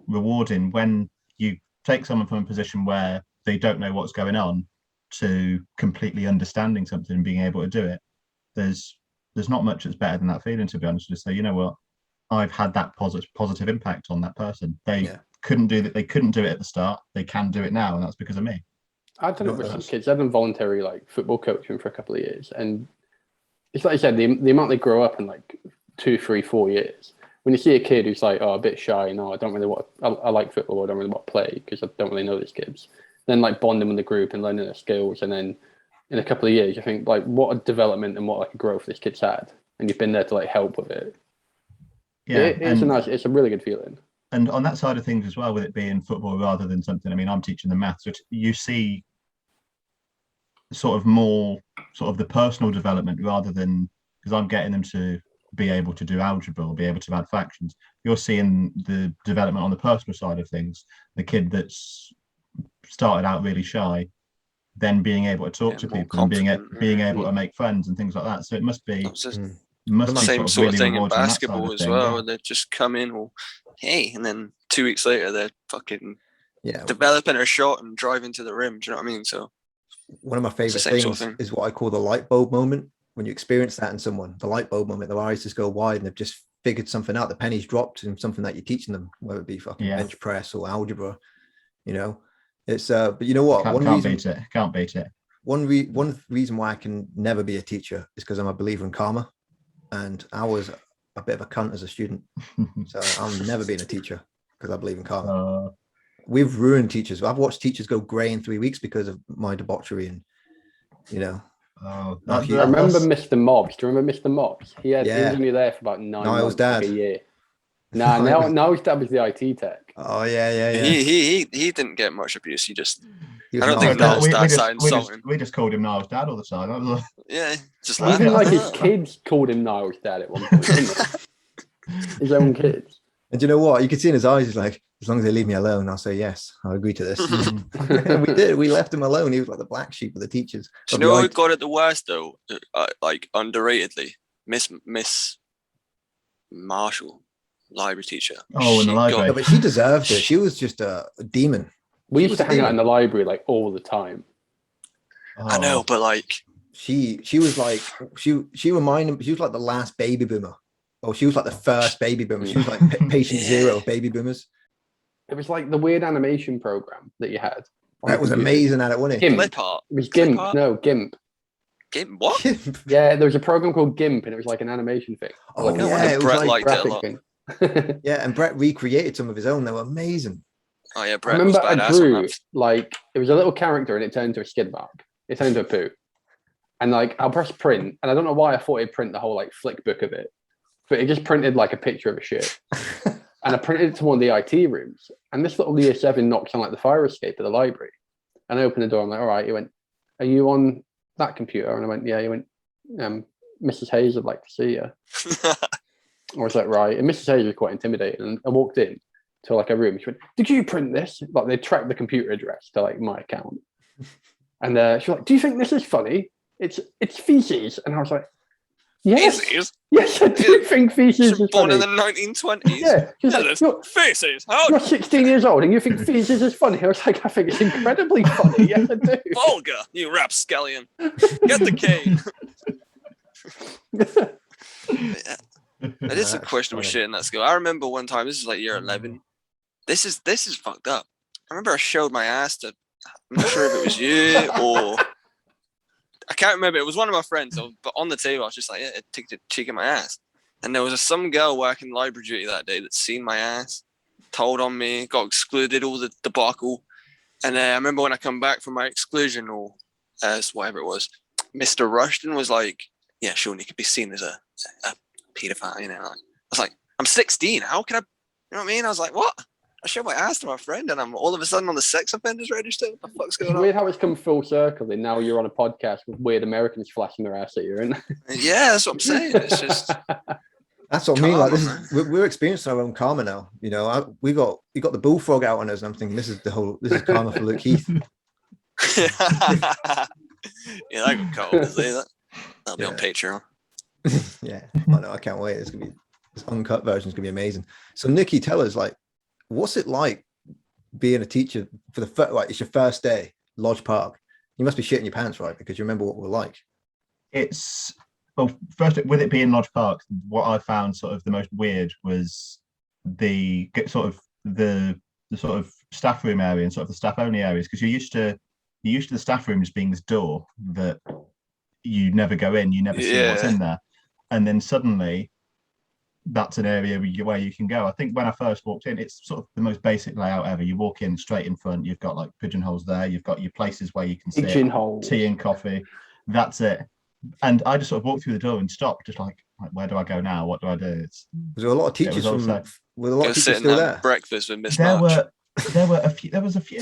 rewarding when you take someone from a position where they don't know what's going on to completely understanding something and being able to do it. There's not much that's better than that feeling, to be honest. To say, you know what, I've had that positive impact on that person. They couldn't do that. They couldn't do it at the start. They can do it now, and that's because of me. I've done it with some kids. I've done voluntary like football coaching for a couple of years, and it's like you said, the amount they grow up in like 2, 3, 4 years. When you see a kid who's like, oh, a bit shy, no, I don't really want. I like football. I don't really want to play because I don't really know these kids. Then like bonding with the group and learning their skills, and then in a couple of years, you think like what a development and what like a growth this kid's had, and you've been there to like help with it. Yeah, it's a really good feeling. And on that side of things as well, with it being football rather than something, I mean, I'm teaching the maths, which you see sort of more sort of the personal development rather than, because I'm getting them to be able to do algebra or be able to add fractions. You're seeing the development on the personal side of things. The kid that's started out really shy, then being able to talk to people and being able to make friends and things like that. So it must be the same sort of thing in basketball as well. They just come in, well, hey, and then 2 weeks later they're fucking developing a shot and driving to the rim. Do you know what I mean? So one of my favorite things is what I call the light bulb moment. When you experience that in someone, the light bulb moment, their eyes just go wide and they've just figured something out. The penny's dropped in something that you're teaching them, whether it be fucking bench press or algebra. You know, it's but you know what? Can't beat it. One reason why I can never be a teacher is because I'm a believer in karma, and I was a bit of a cunt as a student, so I'll never be a teacher because I believe in karma. We've ruined teachers. I've watched teachers go grey in 3 weeks because of my debauchery, and you know. I remember Mr. Mobbs. Do you remember Mr. Mobbs? He was only there for about 9 months, like a year. Now his dad was the IT tech. Oh yeah. He didn't get much abuse. I don't think Niall's dad signed something. We just called him Niall's dad all the time. Yeah, just even like his kids called him Niall's dad at one point, didn't they? His own kids. And you know what? You could see in his eyes, he's like, as long as they leave me alone, I'll say yes. I'll agree to this. We did. We left him alone. He was like the black sheep of the teachers. Do you know who got it the worst though? Like underratedly, Miss Marshall, library teacher. Oh, in the library. But she deserved it. She was just a demon. We used to hang out in the library like all the time. I know, but like she was like she reminded me. She was like the last baby boomer. Oh, she was like the first baby boomer. She was like patient zero of baby boomers. It was like the weird animation program that you had. That was amazing at it, wasn't it? It was GIMP. No, GIMP. GIMP? What? GIMP. Yeah, there was a program called GIMP, and it was like an animation thing. Oh, like it was like graphic thing. Yeah, and Brett recreated some of his own. They were amazing. Oh yeah, Brett. I remember I drew like it was a little character, and it turned into a skid mark. It turned into a poo, and like I'll press print, and I don't know why I thought it'd print the whole like flick book of it, but it just printed like a picture of a shit. And I printed it to one of the IT rooms, and this little year 7 knocks on like the fire escape of the library, and I opened the door. I'm like, all right. He went, are you on that computer? And I went, yeah. He went, Mrs. Hayes would like to see you. I was like, right. And Mrs. Hayes was quite intimidating. And I walked in, to like a room. She went, "Did you print this?" Like they tracked the computer address to like my account, and she was like, "Do you think this is funny? It's feces." And I was like, "Yes, feces? Yes, I do think feces is born funny." in the 1920s. Yeah, she's like, feces. You're 16 years old and you think feces is funny. I was like, I think it's incredibly funny. Yes, I do. Vulgar, you rapscallion. Get the cane. I did some questionable shit in that school. I remember one time, this is like year 11. This is fucked up. I remember I showed my ass to, I'm not sure if it was you or I can't remember. It was one of my friends. But on the table, I was just like, yeah, take the cheek of my ass. And there was some girl working library duty that day that seen my ass, told on me, got excluded, all the debacle. And I remember when I come back from my exclusion or whatever it was, Mr. Rushton was like, yeah, sure, he could be seen as a pedophile, you know. Like, I was like, I'm 16. How can I, you know what I mean? I was like, what? I showed my ass to my friend and I'm all of a sudden on the sex offenders register. What the fuck's going on? It's weird how it's come full circle and now you're on a podcast with weird Americans flashing their ass at you. And yeah, that's what I'm saying. It's just... That's what I mean. Like this is we're experiencing our own karma now. You know, we got the bullfrog out on us, and I'm thinking this is karma for Luke Heath. Yeah, that got cold. That'll be on Patreon. Yeah, I know. I can't wait. It's gonna be this uncut version. Is gonna be amazing. So, Nicky, tell us, like, what's it like being a teacher for the first? Like, it's your first day, Lodge Park. You must be shitting your pants, right? Because you remember what we're like. Well, first, with it being Lodge Park, what I found sort of the most weird was the sort of staff room area and sort of the staff only areas, because you're used to the staff room as being this door that you never go in, you never see what's in there, and then suddenly that's an area where you can go. I think when I first walked in, it's sort of the most basic layout ever. You walk in straight in front, you've got like pigeonholes there, you've got your places where you can sit, tea and coffee. That's it. And I just sort of walked through the door and stopped, just like where do I go now? What do I do? Was there a lot of teachers still there? Breakfast with Miss March. There was a few.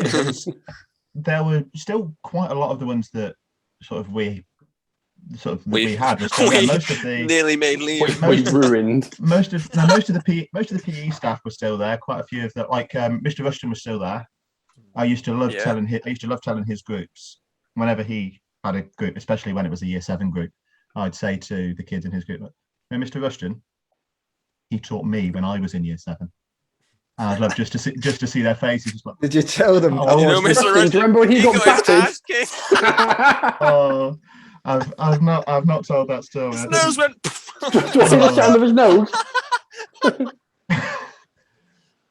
There were still quite a lot of the ones that we had. Most of the nearly made leave. Ruined. Most of the PE staff were still there. Quite a few of them, like Mr. Rushton was still there. I used to love telling his groups whenever he had a group, especially when it was a year 7 group. I'd say to the kids in his group, Mr. Rushton, he taught me when I was in year 7. And I'd love just to see their faces. Just like, did you tell them? Mr. Rushton, remember when he got battered? Oh, I've not told that story. His nose went. The sound of his nose.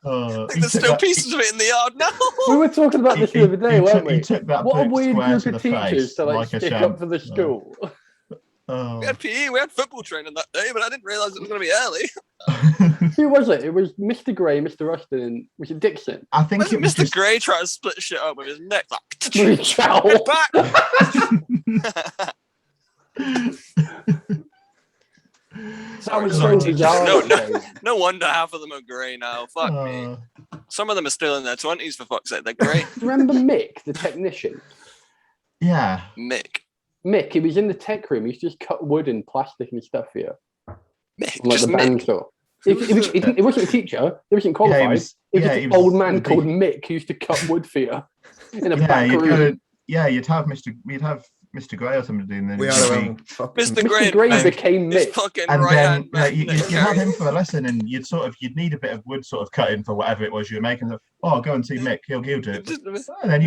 There's still pieces of it in the yard now. We were talking about this the other day, weren't we? What a weird group of teachers to like stick up for the school. We had PE, we had football training that day, but I didn't realise it was going to be early. Who was it? It was Mr. Gray, Mr. Rushton, and was it Dixon? I think it was Mr. Gray trying to split shit up with his neck. Like, get back. No wonder half of them are grey now. Fuck me. Some of them are still in their 20s, for fuck's sake. They're grey. Remember Mick, the technician? Yeah. Mick, he was in the tech room. He used to just cut wood and plastic and stuff here. Mick, like just the band store. He wasn't a teacher. He wasn't qualified. He was an old man called Mick who used to cut wood for you in a back room. You'd have Mr. Gray or somebody doing Mr. Gray became Mick, and then you'd have him for a lesson, and you'd need a bit of wood sort of cutting for whatever it was you were making. So, go and see Mick. He'll do it. And then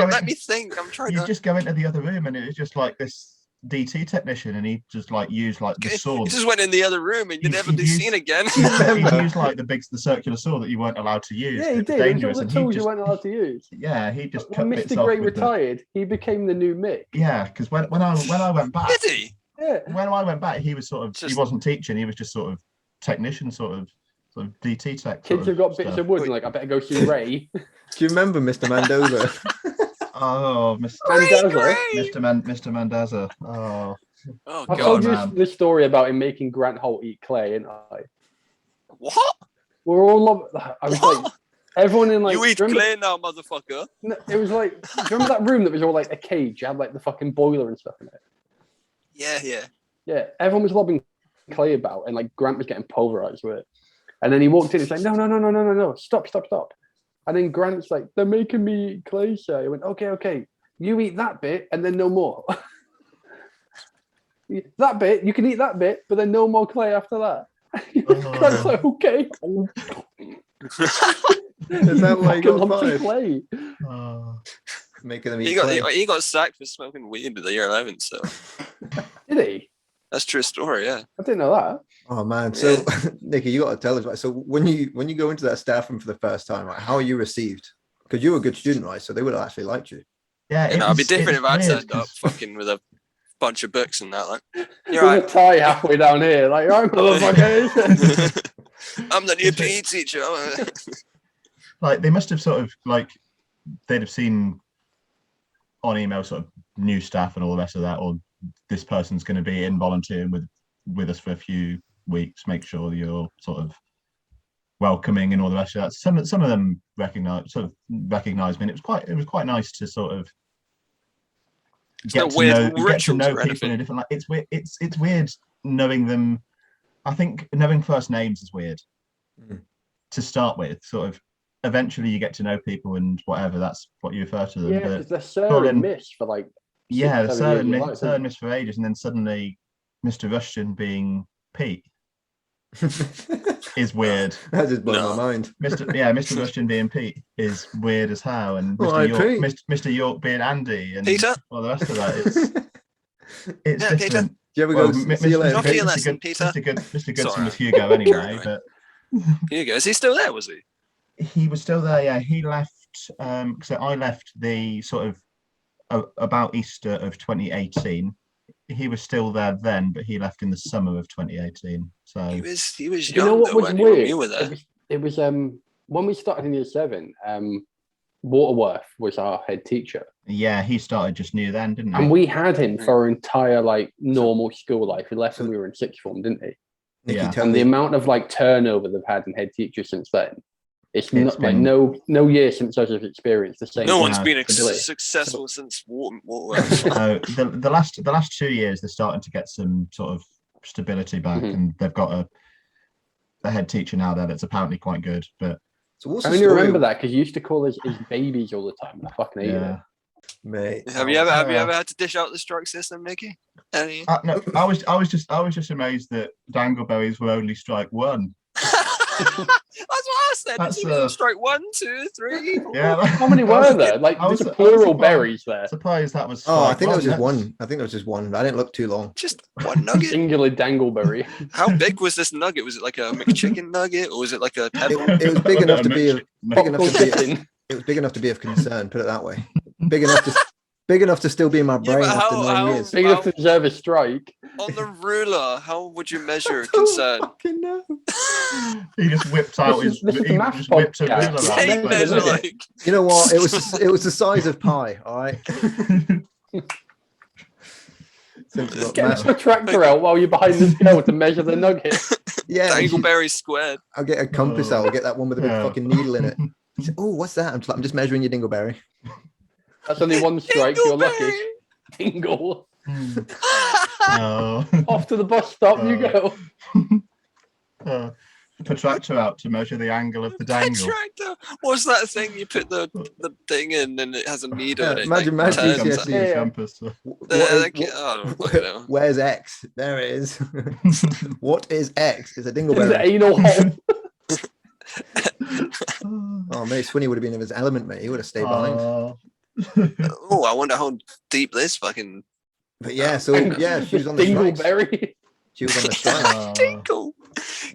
let me think. I'm trying. You just go into the other room, and it was just like this DT technician, and he just like used like the sword. He just went in the other room, and you'd never be seen again. He used like the circular saw that you weren't allowed to use. Yeah, he did. Dangerous, all the tools you weren't allowed to use. Yeah, he just. When Mr. Gray retired, he became the new Mick. Yeah, because when I went back, did he? Yeah. When I went back, he was he wasn't teaching. He was just sort of technician, sort of DT tech. Kids have got bits of wood, and like I better go see Ray. Do you remember Mr. Mendoza? Oh, Mr. Mendoza. Oh, I told you this story about him making Grant Holt eat clay, and what? We're all I was like, everyone in like. You eat clay now, motherfucker. No, it was like, do you remember that room that was all like a cage? You had like the fucking boiler and stuff in it. Yeah. Yeah, everyone was lobbing clay about, and like Grant was getting pulverized with it. And then he walked in and was like, no, stop. And then Grant's like, they're making me eat clay, sir. He went, okay, you eat that bit and then no more. That bit, you can eat that bit, but then no more clay after that. Grant's like, okay. Is that why he got fired? Clay. Making them eat clay. He got sacked for smoking weed in the year 11, so. Did he? That's a true story, yeah. I didn't know that. Oh man, so Nicky, you got to tell us, right? So when you go into that staff room for the first time, right? How are you received? Because you were a good student, right? So they would have actually liked you. Yeah, it'd be different if I turned up fucking with a bunch of books and that. Like, you're right. A tie halfway down here, like I'm motherfucker. I'm the new PE teacher. Like they must have sort of like they'd have seen on email sort of new staff and all the rest of that, or this person's going to be in volunteering with us for a few weeks, make sure you're sort of welcoming and all the rest of that. Some of them recognized me, and it was quite nice to sort of get to know people in a different, like it's weird. It's weird knowing them. I think knowing first names is weird to start with. Sort of eventually you get to know people and whatever. That's what you refer to them. Yeah, because they're Sir and Miss for like. Yeah, the Sir and Miss for ages, and then suddenly Mr. Rushton being Pete is weird. That just blew my mind. Mr. Rushton being Pete is weird as hell, and Mr. York being Andy, and Peter, all the rest of that. It's different. Peter. Do you ever go see you later? Mr. Goodson was Hugo anyway, but Hugo, is he still there? Was he? He was still there. Yeah, he left. So I left the sort of about Easter of 2018. He was still there then, but he left in the summer of 2018. So he was young. You know what was weird? It was when we started in year 7. Waterworth was our head teacher. Yeah, he started just near then, didn't he? And we had him for our entire like normal school life. He left when we were in sixth form, didn't he? Nicky, and the amount of like turnover they've had in head teachers since then. It's not been, like no year since I have experienced the same. No one's been successful since Waterworth. The last 2 years they're starting to get some sort of stability back, and they've got a head teacher now there that's apparently quite good. But so I only remember that because you used to call his babies all the time. I fucking hate it. Mate, have you ever had to dish out the strike system, Nicky? No, I was just amazed that dangleberries were only strike 1. That's what I said. That's strike 1, 2, 3. 4. Yeah. How many were there? Like there's a plural berries there. Surprised that was. I think there was just one. I think there was just one. I didn't look too long. Just one nugget. Singular dangleberry. How big was this nugget? Was it like a McChicken nugget, or was it like a pebble? It was big enough to be. It was big enough to be of concern. Put it that way. Big enough to still be in my brain after 9 years. Big enough to deserve a strike. On the ruler, how would you measure concern? Fucking no. He just whipped out his. He just whipped a ruler out. You know what? It was the size of pie. All right. Get a tractor out while you're behind the scale to measure the nugget. Yeah. Dangleberry squared. I'll get a compass out. I'll get that one with a big fucking needle in it. Oh, what's that? I'm just measuring your dingleberry. That's only one strike. You're lucky. Dingle. Off to the bus stop you go. Protractor out to measure the angle of the dangle. Protractor. What's that thing you put the thing in and it has a needle in it? Imagine compass. Where's X? There it is. What is X? It's a dingleberry. It's an anal hole. Oh, mate, Swinny would have been in his element, mate. He would have stayed behind. I wonder how deep this fucking. But yeah, so yeah, she was on the Dingleberry. She was on the strike. Dingle.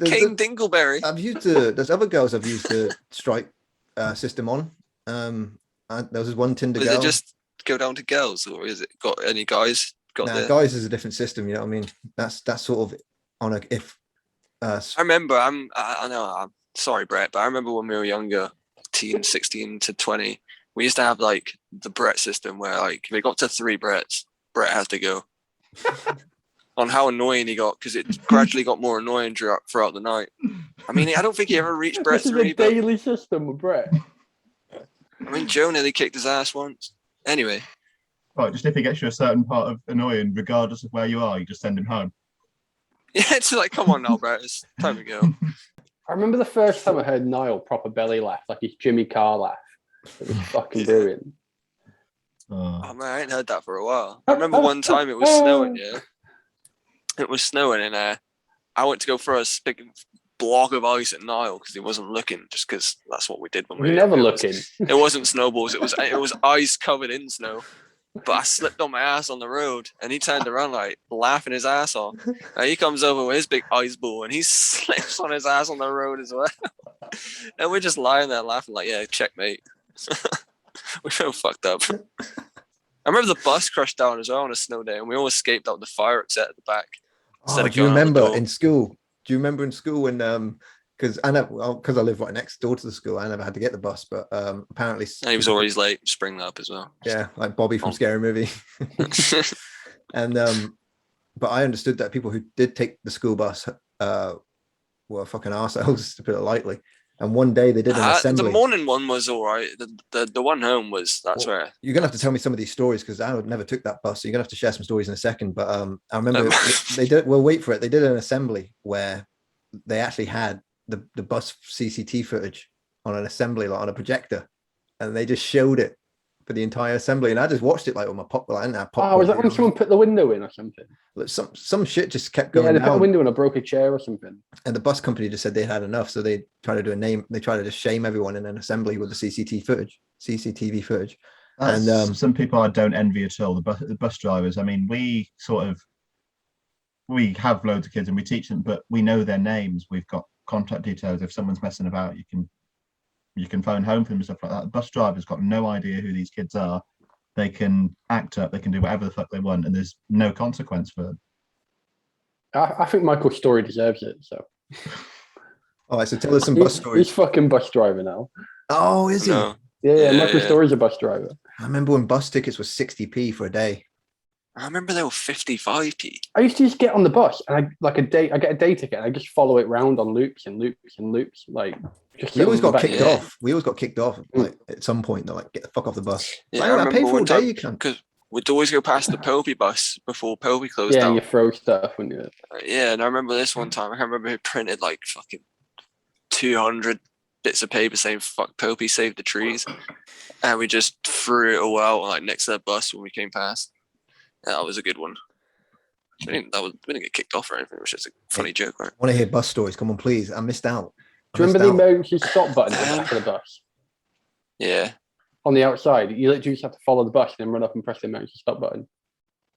King Dingleberry. I've used there's other girls I've used the strike system on. There was this one Tinder girl. Does it just go down to girls, or is it got any guys? Guys is a different system. You know what I mean? That's sort of on a if. I remember. I know. I'm sorry, Brett, but I remember when we were younger, 16 to 20. We used to have like the Brett system where like if it got to 3 Bretts, Brett has to go. On how annoying he got, because it gradually got more annoying throughout the night. I mean, I don't think he ever reached Brett 3. This is a daily system with Brett. I mean, Joe nearly kicked his ass once. Anyway. Right, just if he gets you a certain part of annoying, regardless of where you are, you just send him home. Yeah, it's like, come on now, Brett, it's time to go. I remember the first time I heard Niall proper belly laugh, like his Jimmy Carr laugh. It was fucking brilliant. Oh man, I ain't heard that for a while. I remember one time it was snowing. Yeah, it was snowing, and I went to go throw a big block of ice at Niall because he wasn't looking, just because that's what we did when we were never looking. It wasn't snowballs. It was ice covered in snow. But I slipped on my ass on the road, and he turned around like laughing his ass off. And he comes over with his big ice ball, and he slips on his ass on the road as well. And we're just lying there laughing like, yeah, checkmate. We're so fucked up. I remember the bus crashed down as well on a snow day, and we all escaped out the fire exit at the back. Do you remember in school? Do you remember in school when because I live right next door to the school, I never had to get the bus, but apparently and he was always late, spring that up as well. Yeah, like Bobby from Scary Movie. And but I understood that people who did take the school bus were fucking arseholes, to put it lightly. And one day they did an assembly. The morning one was all right. The one home was, where. You're going to have to tell me some of these stories because I never took that bus. So you're going to have to share some stories in a second. But I remember they did, well, wait for it. They did an assembly where they actually had the bus CCTV footage on an assembly, like on a projector. And they just showed it for the entire assembly. And I just watched it like on my pop. Like, I didn't have pop. Oh, was that when someone put the window in or something? Some shit just kept going. Yeah, they down. put a window and I broke a chair or something. And the bus company just said they had enough, so they tried to do a name. They tried to just shame everyone in an assembly with the CCTV footage. And some people I don't envy at all. The bus drivers. I mean, we have loads of kids and we teach them, but we know their names. We've got contact details. If someone's messing about, you can phone home for them and stuff like that. The bus driver's got no idea who these kids are. They can act up, they can do whatever the fuck they want, and there's no consequence for them. I think Michael's story deserves it. So, all right. So tell us some bus stories. He's fucking bus driver now. Oh, is he? No. Yeah, Michael's story's a bus driver. I remember when bus tickets were 60p for a day. I remember they were 55p. I used to just get on the bus and I get a day ticket and I just follow it round on loops and loops and loops. Like, we always got kicked off. We always got kicked off. Like at some point, they're like, "Get the fuck off the bus." Yeah, like, I paid for a day. You can, because we'd always go past the Popey bus before Popey closed down. down. Yeah, you throw stuff when you. Yeah, and I remember this one time. I can't remember who printed like fucking 200 bits of paper saying "fuck Popey, save the trees," and we just threw it all out like next to the bus when we came past. Yeah, that was a good one. We didn't get kicked off or anything. It was just a funny joke, right? I want to hear bus stories. Come on, please. I missed out. Do you remember the emergency stop button at the back of the bus? Yeah. On the outside, you literally just have to follow the bus and then run up and press the emergency stop button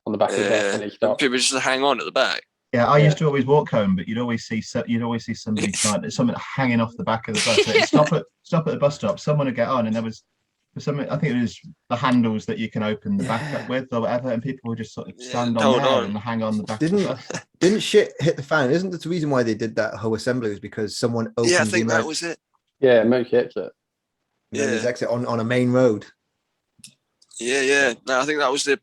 on the back of the bus and they stop. People just hang on at the back. Yeah, I used to always walk home, but you'd always see somebody something hanging off the back of the bus. So stop at the bus stop. Someone would get on, and there was something. I think it was the handles that you can open the back up with or whatever, and people would just sort of stand on there and hang on the back. Didn't shit hit the fan? Isn't the reason why they did that whole assembly was because someone opened? Yeah, I think that was it. Yeah, emergency exit. Yeah, there's exit on a main road. Yeah. No, I think that was the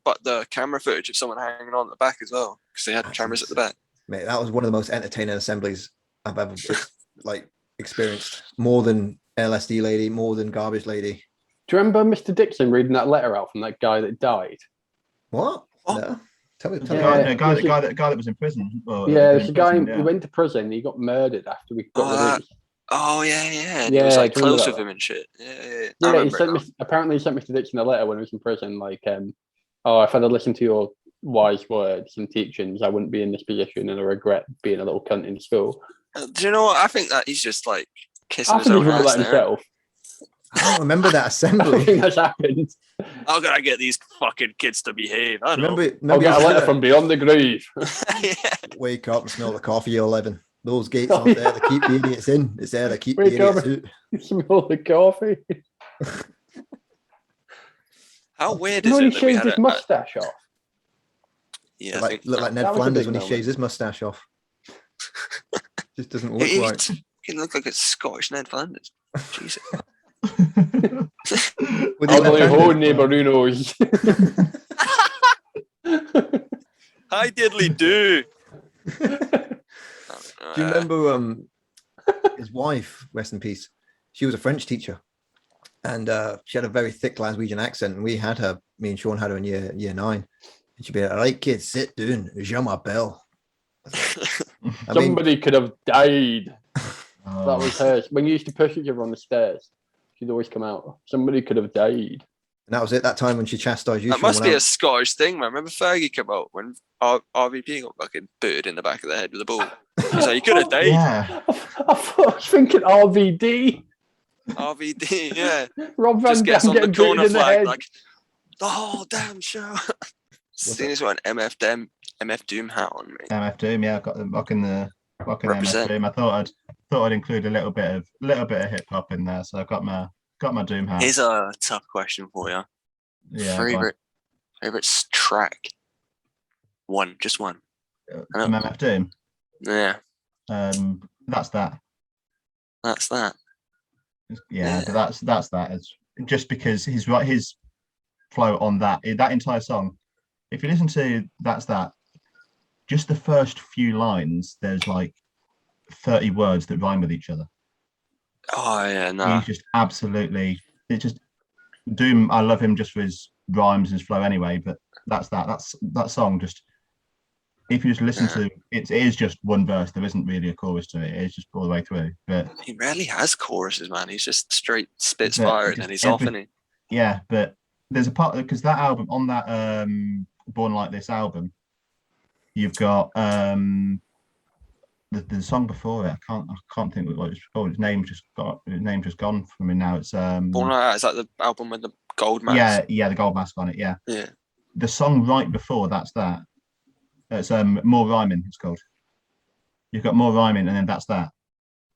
camera footage of someone hanging on at the back as well because they had cameras at the back. Mate, that was one of the most entertaining assemblies I've ever experienced. More than LSD lady, more than garbage lady. Do you remember Mr. Dixon reading that letter out from that guy that died? What? No. Tell me. The guy that was in prison. There's a guy who went to prison. He got murdered after we got released. Oh yeah. He was like close with him and shit. Yeah. Apparently he sent Mr. Dixon a letter when he was in prison, like, if I'd listened to your wise words and teachings, I wouldn't be in this position, and I regret being a little cunt in school. Do you know what? I think that he's just like kissing his own ass himself. I don't remember that assembly. I think that's happened. How can I get these fucking kids to behave? I don't know. I'll get a letter from beyond the grave. Yeah. Wake up and smell the coffee, you're 11. Those gates aren't there to keep the idiots in. It's there to keep the idiots out. Smell the coffee. How weird is it that he shaved his mustache off? Yeah, look like Ned Flanders when he shaves his mustache off. Just doesn't look right. He look like a Scottish Ned Flanders. Jesus. Ugly neighbourinos. Hi diddly do. Do you remember his wife, rest in peace? She was a French teacher, and she had a very thick Glaswegian accent. And we had her, me and Sean had her in year 9, and she'd be like, "All right, kids, sit down. Je m'appelle." Somebody could have died. That was hers. When you used to push each other on the stairs, she'd always come out. Somebody could have died. And that was it. That time when she chastised you. That must be a Scottish thing, man. Remember Fergie came out when RVP got fucking booted in the back of the head with a ball. He's like, you could have died. Yeah. I thought I was thinking RVD. RVD, yeah. Rob Van Just gets Dam on the getting corner booted in the flag head. like the whole damn show. Seen this one MF Doom hat on me. MF Doom, yeah, I got them rocking MF Doom. I thought I'd include a little bit of hip hop in there, so I got my Doom hat. Here's a tough question for you. Yeah, favorite track? Just one. From MF Doom. Yeah. That's that. Yeah, but that's that. It's just because his flow on that entire song. If you listen to that's that, just the first few lines, there's like 30 words that rhyme with each other. Oh yeah, no. He's just absolutely. It's just Doom. I love him just for his rhymes and his flow anyway. But that's that song. Just if you just listen to it is just one verse. There isn't really a chorus to it. It's just all the way through. But he rarely has choruses, man. He's just straight spits fire and then he's off, isn't he? Yeah, but there's a part because that album on that Born Like This album, you've got the song before it. I can't think what it's called. His name's just gone from me now. It's Born Like That. Is that the album with the gold mask? Yeah, the gold mask on it. Yeah. Yeah. The song right before that's that. It's More Rhyming. It's called. You've got More Rhyming, and then that's that.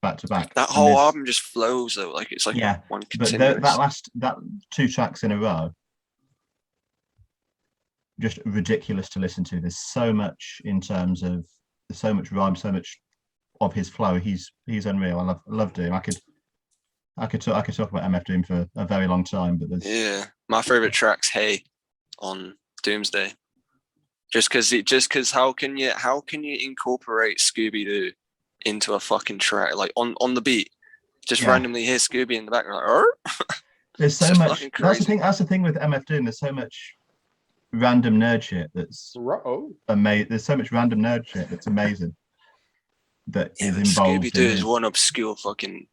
Back to back. That whole album just flows though, like it's like one continuous. But that 2 tracks in a row, just ridiculous to listen to. There's so much in terms of there's so much rhyme, so much of his flow. He's unreal. I love Doom. I could talk about MF Doom for a very long time, but there's my favorite track's Hey on Doomsday. Just because how can you incorporate Scooby-Doo into a fucking track like on the beat? Just randomly hear Scooby in the background. Like, there's so much. That's the thing with MF Doom. There's so much random nerd shit that's amazing. There's so much random nerd shit that's amazing. That is involved. Scooby-Doo is one obscure fucking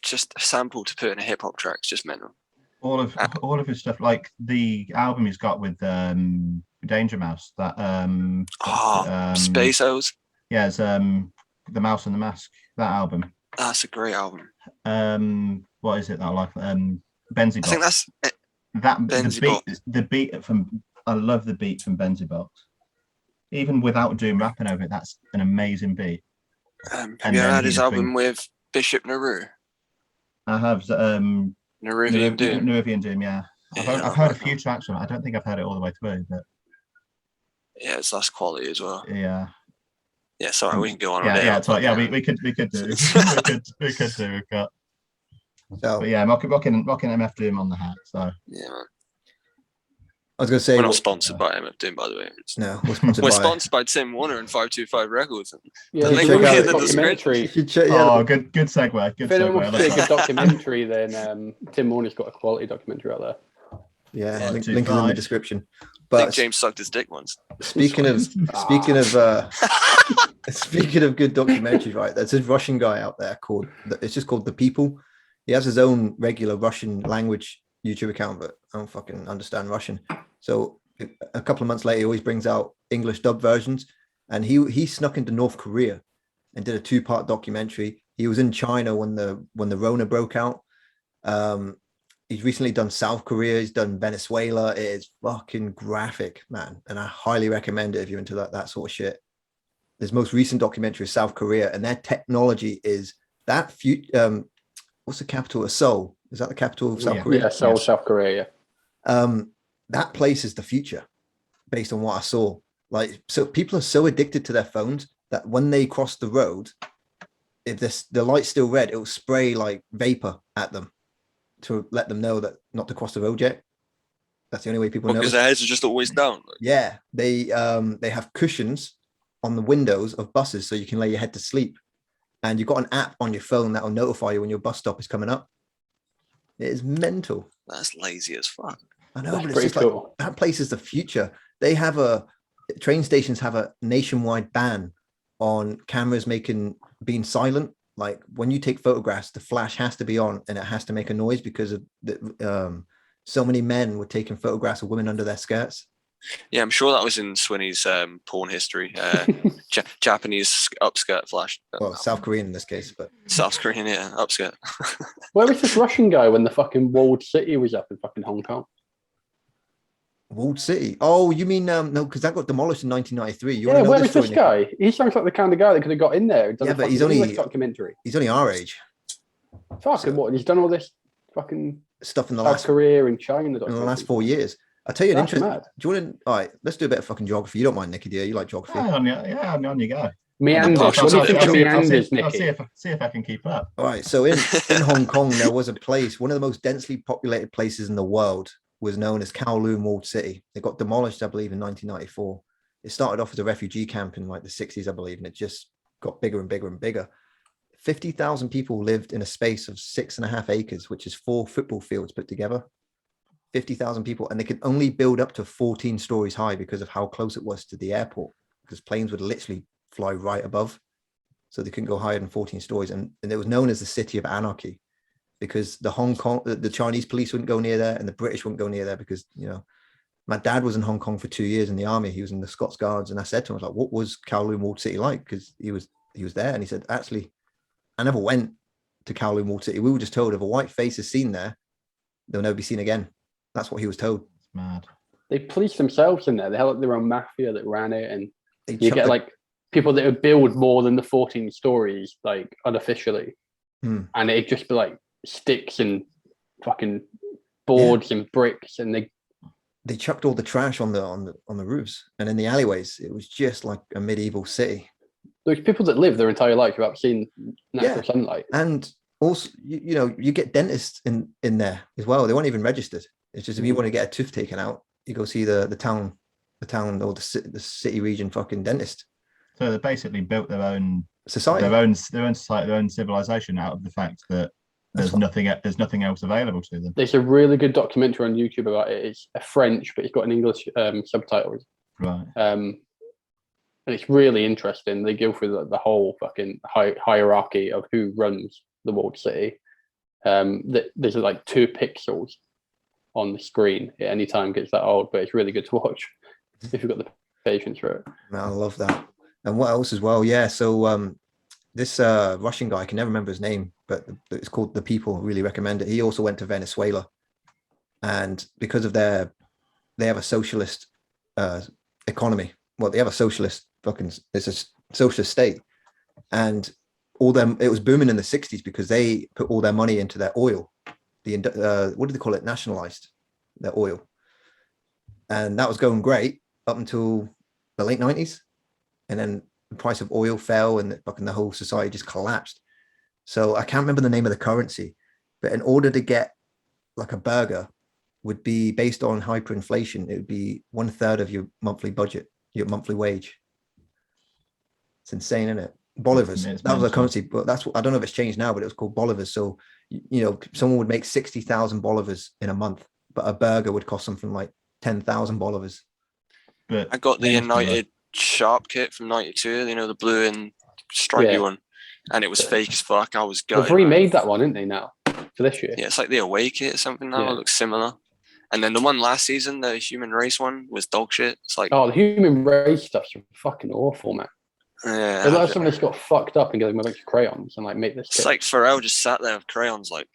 just a sample to put in a hip hop track. It's just mental. All of his stuff, like the album he's got with Danger Mouse, that Space O's. Yeah, it's The Mouse and the Mask. That album. That's a great album. What is it that I like? Benzie Box. I think that's it. The beat from I love the beat from Benzie Box. Even without Doom rapping over it, that's an amazing beat. Have you heard his album with Bishop Naru? I have. Neruvian Doom, yeah. I've heard a few tracks from it. I don't think I've heard it all the way through, but that's quality as well. Yeah. Yeah, sorry, we can go on. We could do. we could do. We've got. So, but yeah, rocking MF Doom on the hat. So yeah, man. I was going to say we're not sponsored by MF Doom, by the way. No, we're sponsored by Tim Warner and 525 Records. Yeah, the link will be in the documentary. Good segue. Good segue. If a documentary, then Tim Warner's got a quality documentary out there. Yeah, link is in the description. But I think James sucked his dick once. Speaking of good documentaries, right? There's a Russian guy out there called The People. He has his own regular Russian language YouTube account, but I don't fucking understand Russian. So a couple of months later, he always brings out English dub versions, and he snuck into North Korea and did a 2-part documentary. He was in China when the Rona broke out. He's recently done South Korea. He's done Venezuela. It is fucking graphic, man, and I highly recommend it if you're into that sort of shit. His most recent documentary is South Korea, and their technology is that. What's the capital of Seoul? Is that the capital of South Korea? Yeah, Seoul, South Korea. That place is the future, based on what I saw. Like, so people are so addicted to their phones that when they cross the road, if the light's still red, it will spray like vapor at them to let them know that not to cross the road yet. That's the only way people know. Because their heads are just always down. Like. Yeah, they have cushions on the windows of buses so you can lay your head to sleep, and you've got an app on your phone that will notify you when your bus stop is coming up. It is mental. That's lazy as fuck. I know, but it's just cool. Like that place is the future. They have train stations have a nationwide ban on cameras being silent. Like when you take photographs, the flash has to be on and it has to make a noise because of so many men were taking photographs of women under their skirts. Yeah, I'm sure that was in Swinney's porn history. Japanese upskirt flash. Well, South Korean in this case, but South Korean, yeah, upskirt. Where was this Russian guy when the fucking walled city was up in fucking Hong Kong? Walled City? Oh, you mean no? Because that got demolished in 1993. Where is this guy? He sounds like the kind of guy that could have got in there. Yeah, but he's only documentary. He's only our age. Fucking what? He's done all this fucking stuff in the last career in China in the last 4 years. I'll tell you an interesting. Do you want to? All right, let's do a bit of fucking geography. You don't mind, Nicky, do you? You like geography? On you go. Meanders. What do you think of meanders, Nicky? I'll see if I can keep up. All right. So in Hong Kong, there was a place, one of the most densely populated places in the world, was known as Kowloon Walled City. It got demolished, I believe, in 1994. It started off as a refugee camp in like the 60s, I believe, and it just got bigger and bigger and bigger. 50,000 people lived in a space of 6.5 acres, which is 4 football fields put together. 50,000 people, and they could only build up to 14 stories high because of how close it was to the airport, because planes would literally fly right above, so they couldn't go higher than 14 stories. And it was known as the City of Anarchy because the Chinese police wouldn't go near there and the British wouldn't go near there because, you know, my dad was in Hong Kong for 2 years in the army. He was in the Scots Guards, and I said to him, I was like, what was Kowloon Walled City like? Because he was there, and he said, actually, I never went to Kowloon Walled City. We were just told if a white face is seen there, they'll never be seen again. That's what he was told. It's mad. They policed themselves in there. They had their own mafia that ran it, and you get like people that would build more than the 14 stories, like unofficially, and it'd just be like sticks and fucking boards and bricks, and they chucked all the trash on the roofs, and in the alleyways, it was just like a medieval city. There's people that live their entire life without seeing natural sunlight, and also you know you get dentists in there as well. They weren't even registered. It's just if you want to get a tooth taken out, you go see the town or the city region fucking dentist. So they basically built their own society, their own society, their own civilization out of the fact that there's nothing else available to them. There's a really good documentary on YouTube about it. It's a French, but it's got an English subtitles. Right. And it's really interesting. They go through the whole fucking hierarchy of who runs the walled city. There's like 2 pixels on the screen at any time. Gets that old, but it's really good to watch if you've got the patience for it. Man, I love that. And what else as well? Yeah, so this Russian guy, I can never remember his name, but it's called The People. Really recommend it. He also went to Venezuela, and because of they have a socialist economy. Well, they have a socialist it's a socialist state, and it was booming in the 60s because they put all their money into their oil. What did they call it? Nationalized their oil, and that was going great up until the late 90s, and then the price of oil fell, and the whole society just collapsed. So I can't remember the name of the currency, but in order to get like a burger would be based on hyperinflation. It would be 1/3 of your monthly budget, your monthly wage. It's insane, isn't it? Bolivars. That was a currency, but I don't know if it's changed now, but it was called bolivars. So, you know, someone would make 60,000 bolivars in a month, but a burger would cost something like 10,000 bolivars. But I got the United Sharp kit from '92, you know, the blue and stripy one, and it was fake as fuck. I was gutted. They've remade that one, didn't they, now for this year? Yeah, it's like the away kit or something now. It looks similar. And then the one last season, the human race one, was dog shit. It's like, the human race stuff's fucking awful, man. Yeah, they let someone just got fucked up and get them a bunch of crayons and like make this. It's like Pharrell just sat there with crayons, like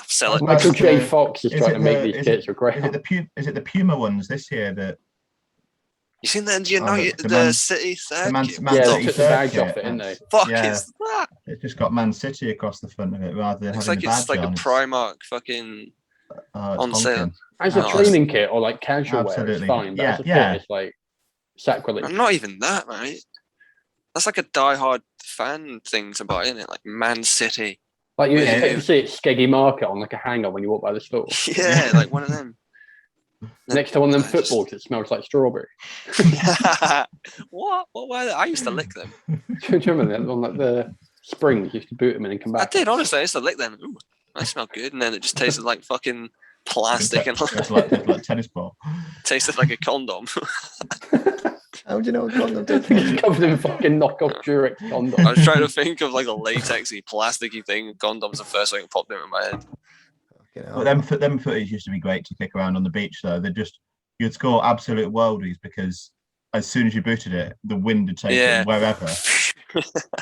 sell it. Michael J. Fox is trying to make these kits with crayons. Is it the Puma ones this year that? You seen the United City third? They took the badge off it, didn't they? Fuck is that? It's just got Man City across the front of it rather than looks having the badge it's like on. a Primark fucking on sale. As a training kit or like casual wear, it's fine. But as a kit, it's like sacrilege. Not even that, right? That's like a die-hard fan thing to buy, isn't it? Like Man City. Like you expect to see it Skeggy Market on like a hanger when you walk by the store. Yeah, like one of them. Next to one of them footballs that smells like strawberry. What were they? I used to lick them. Do you remember that on like the springs? You used to boot them in and come back. I did, honestly. I used to lick them. Ooh, that smelled good. And then it just tasted like fucking plastic and like tennis ball. Tasted like a condom. How do you know what condom does? He's covered in fucking knockoff Durex condom. I was trying to think of like a latexy, plasticky thing. Condom's the first thing that popped into my head. Well, them footies used to be great to kick around on the beach, though. You'd score absolute worldies because as soon as you booted it, the wind would take it wherever.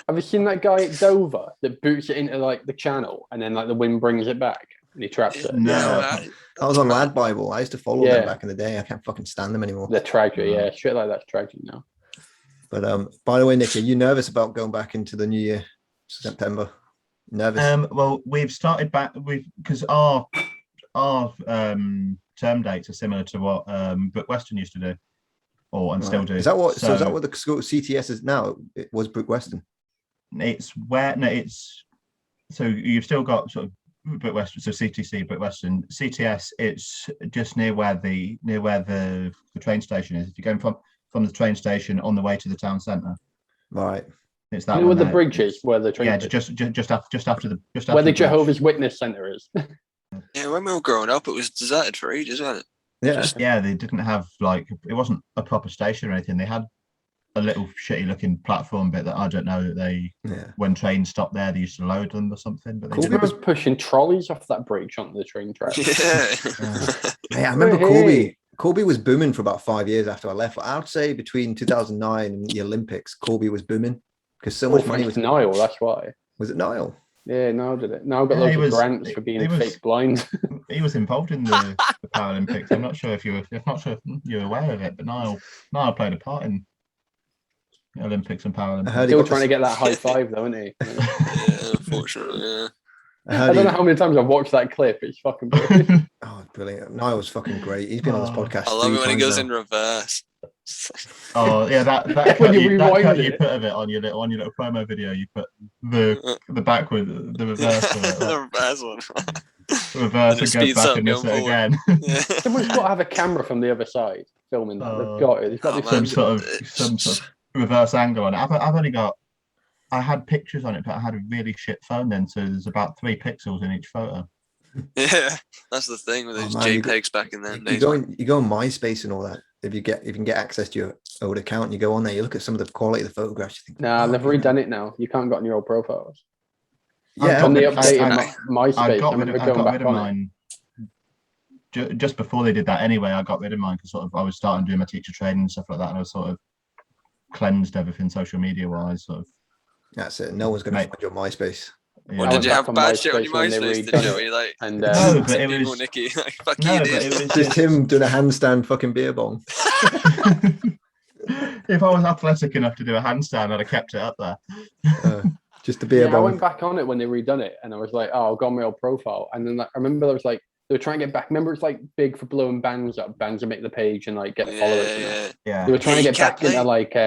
Have you seen that guy at Dover that boots it into like the channel and then like the wind brings it back and he traps it? No, I was on Lad Bible. I used to follow them back in the day. I can't fucking stand them anymore. They're tragic, shit like that's tragic now. But by the way, Nicky, are you nervous about going back into the new year, September? Nervous? Well, we've started back because our term dates are similar to what Brook Western used to do. Still do. Is that what? So is that what the school CTS is now? It was Brook Western. So you've still got sort of Brook Western, so CTC, Brook Western, CTS. It's just near where the train station is. If you're going from the train station on the way to the town centre, right? It's that. Where the bridge is, where the train. Yeah, just after the where the Jehovah's Witness Centre is. Yeah, when we were growing up, it was deserted for ages, wasn't it? Yeah, they didn't have it wasn't a proper station or anything. They had a little shitty looking platform bit that I don't know that when trains stopped there, they used to load them or something. But Colby was pushing trolleys off that bridge onto the train track. Yeah, I remember Colby was booming for about 5 years after I left. I'd say between 2009 and the Olympics, Colby was booming because so much money was. Niall, that's why. Was it Niall? Yeah, Niall did it. Niall got loads of grants for being fake blind. He was involved in the Paralympics. I'm not sure if you're aware of it, but Niall played a part in the Olympics and Paralympics. Still trying to get that high five, though, isn't he? Yeah, unfortunately, yeah. I don't know how many times I've watched that clip. It's fucking brilliant. Oh, brilliant. Niall was fucking great. He's been on this podcast. I love it when he goes in reverse. Oh yeah, that cut you put of it on your little promo video. You put the backward, the reverse, the reverse one. The reverse and goes back and does it again. Yeah. Someone's got to have a camera from the other side filming that. They've got it. They've got some sort of reverse angle on it. I had pictures on it, but I had a really shit phone then, so there's about 3 pixels in each photo. Yeah, that's the thing with those JPEGs back in them days. You go on MySpace and all that. If you can get access to your old account, you go on there. You look at some of the quality of the photographs. You think, nah, they've redone it now. You can't get on your old profiles. Yeah, on the updated MySpace. I got rid of mine just before they did that. Anyway, I got rid of mine because I was starting doing my teacher training and stuff like that, and I was sort of cleansed everything social media wise. Sort of. That's it. No one's going to find your MySpace. Yeah. Well, did you have bad shit on your MySpace? Did you? Like, and no, but it was Nicky. Like, fuck no, you, but it was just him doing a handstand fucking beer bong. If I was athletic enough to do a handstand, I'd have kept it up there. Just a beer bong. I went back on it when they redone it, and I was like, "Oh, I'll go on my old profile." And then I remember there was like they were trying to get back. Remember, it's like big for blowing bands up, bands that make the page and like get followers. Yeah. They were trying to get back into like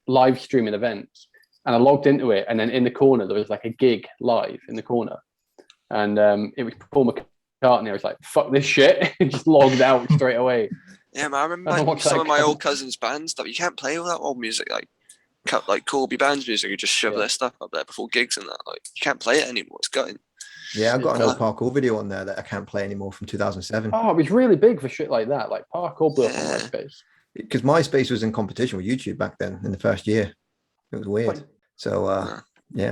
live streaming events. And I logged into it, and then in the corner there was like a gig live in the corner, and it was Paul McCartney. I was like, "Fuck this shit!" and just logged out straight away. Yeah, man, I remember like, some of my old cousins' bands stuff. You can't play all that old music, like Corby Band's music. You just shove their stuff up there before gigs and that. Like you can't play it anymore. It's gutting. Yeah, I've got an old parkour video on there that I can't play anymore from 2007. Oh, it was really big for shit like that, like parkour blew up on MySpace. Because MySpace was in competition with YouTube back then in the first year. It was weird. So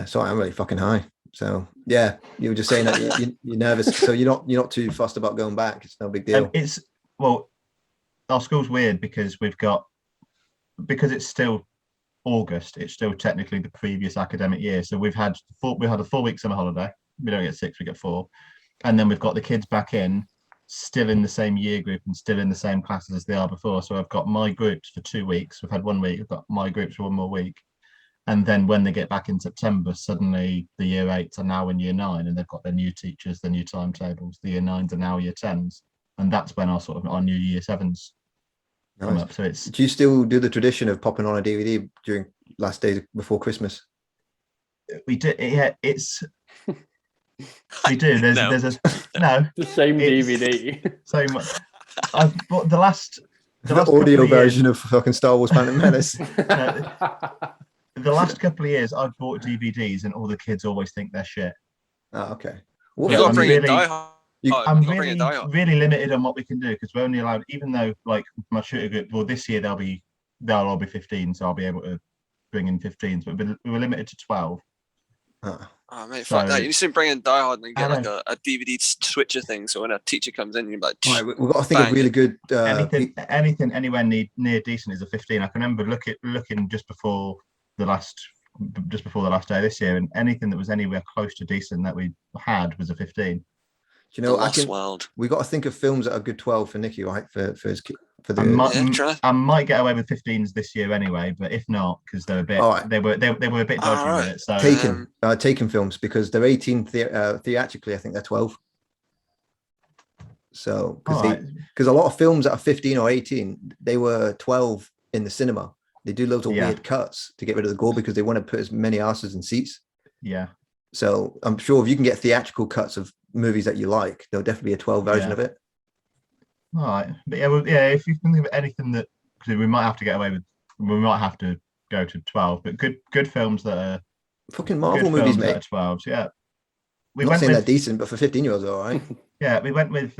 so I'm really fucking high. So yeah, you were just saying that you're nervous. So you're not too fussed about going back. It's no big deal. Our school's weird because because it's still August. It's still technically the previous academic year. So we had a 4-week summer holiday. We don't get 6, we get 4, and then we've got the kids back in, still in the same year group and still in the same classes as they are before. So I've got my groups for 2 weeks. We've had 1 week. I've got my groups for 1 more week. And then when they get back in September, suddenly the year 8s are now in year 9 and they've got their new teachers, their new timetables. The year 9s are now year 10s. And that's when our new year 7s come up. So do you still do the tradition of popping on a DVD during last days before Christmas? We do. Yeah, we do. There's the same DVD. Same. I've bought the last audio version of fucking Star Wars Phantom Menace. The last couple of years, I've bought DVDs, and all the kids always think they're shit. Oh, okay. I'm really limited on what we can do because we're only allowed, even though like my shooter group. Well, this year there'll be they'll all be 15, so I'll be able to bring in 15s. But we were limited to 12. Oh mate, fuck that! You need to bring in Die Hard and get like a DVD switcher thing, so when a teacher comes in, you're like, right, we've got to think of really good. Anything anywhere near decent is a 15. I can remember looking just before the last day this year, and anything that was anywhere close to decent that we had was a 15. You know, we got to think of films that are good 12 for Nicky, right? For the I might get away with 15s this year anyway, but if not, because they're a bit they were a bit dodgy with it. So Taken films, because they're 18 theatrically, I think they're 12. So because a lot of films that are 15 or 18, they were 12 in the cinema. They do loads of weird cuts to get rid of the gore because they want to put as many asses in seats. Yeah. So I'm sure if you can get theatrical cuts of movies that you like, there'll definitely be a 12 version of it. All right, but if you can think of anything that, because we might have to get away with, we might have to go to 12. But good films that are fucking Marvel movies, mate. 12s, yeah. I'm not saying they're decent, but for 15-year-olds, all right. Yeah, we went with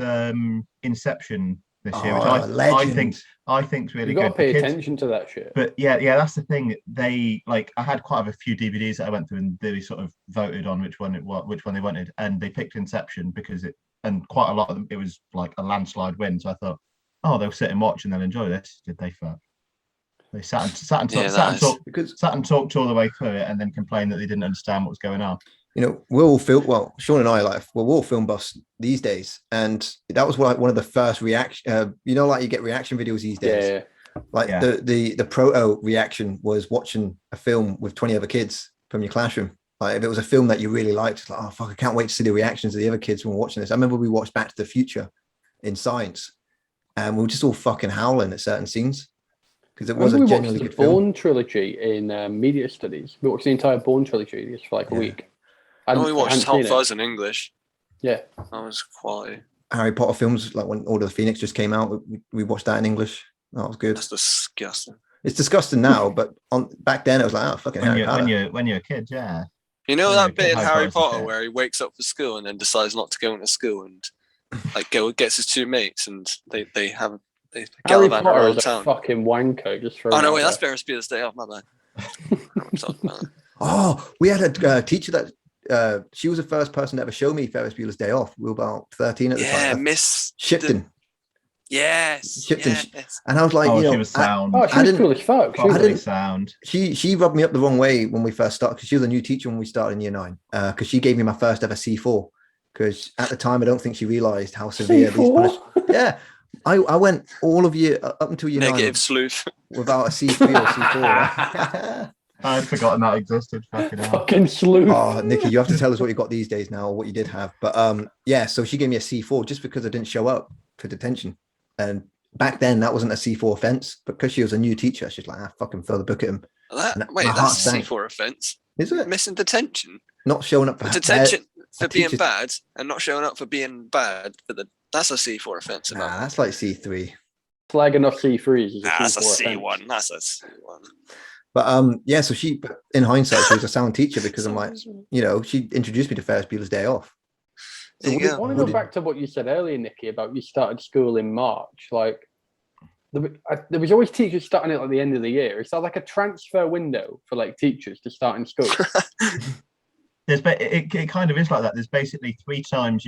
Inception this year, which I think's really good. You got to pay attention to that shit. But yeah, that's the thing. They I had quite a few DVDs that I went through, and they sort of voted on which one they wanted, and they picked Inception because and quite a lot of them, it was like a landslide win. So I thought, they'll sit and watch and they'll enjoy this. Did they? Fuck. They sat and talked all the way through it, and then complained that they didn't understand what was going on. You know, we're all we're all film buffs these days, and that was one of the first reaction. You get reaction videos these days. Yeah. The proto reaction was watching a film with 20 other kids from your classroom. Like if it was a film that you really liked, it's like, oh fuck, I can't wait to see the reactions of the other kids when we're watching this. I remember we watched Back to the Future in science, and we were just all fucking howling at certain scenes because it was a genuinely good film. Bourne trilogy in media studies. We watched the entire Bourne trilogy just for like a week. I only watched Hot Fuzz in English. Yeah, that was quality. Harry Potter films, like when Order of the Phoenix just came out, we watched that in English. That was good. That's disgusting. It's disgusting now, but back then it was like, oh, fucking Harry Potter. When you're a kid, yeah. You know that bit in Harry Potter where he wakes up for school and then decides not to go into school and like gets his two mates and they Harry Potter is a fucking wanker. Just for no, wait, that's Ferris Bueller's Day Off. My bad. Oh, we had a teacher that she was the first person to ever show me Ferris Bueller's Day Off. We were about 13 at the time. Yeah, Miss Shipton. Shipton. And I was like, she was sound. She was cool as fuck. She was sound. She rubbed me up the wrong way when we first started, because she was a new teacher when we started in year 9. Because she gave me my first ever C4. Because at the time, I don't think she realised how severe these punishments. Yeah, I went all of year up until year 9 negative sleuth without a C3 or C4. Right? I'd forgotten that existed. Fucking sleuth. Oh, Nicky, you have to tell us what you got these days now, or what you did have. But so she gave me a C4 just because I didn't show up for detention. And back then, that wasn't a C4 offence. But because she was a new teacher, she's like, fucking throw the book at him. That's a C4 offence. Is it? Missing detention. Not showing up for detention for being bad, and not showing up for being bad that's a C4 offence. Nah, that's like C3. Flagging off C3s. That's a C1. That's a C1. But so she, in hindsight, she was a sound teacher because I'm like, she introduced me to Ferris Bueller's Day Off. So I want to go back to what you said earlier, Nicky, about you started school in March. Like, there was always teachers starting at the end of the year. Is that like a transfer window for like teachers to start in school? It kind of is like that. There's basically 3 times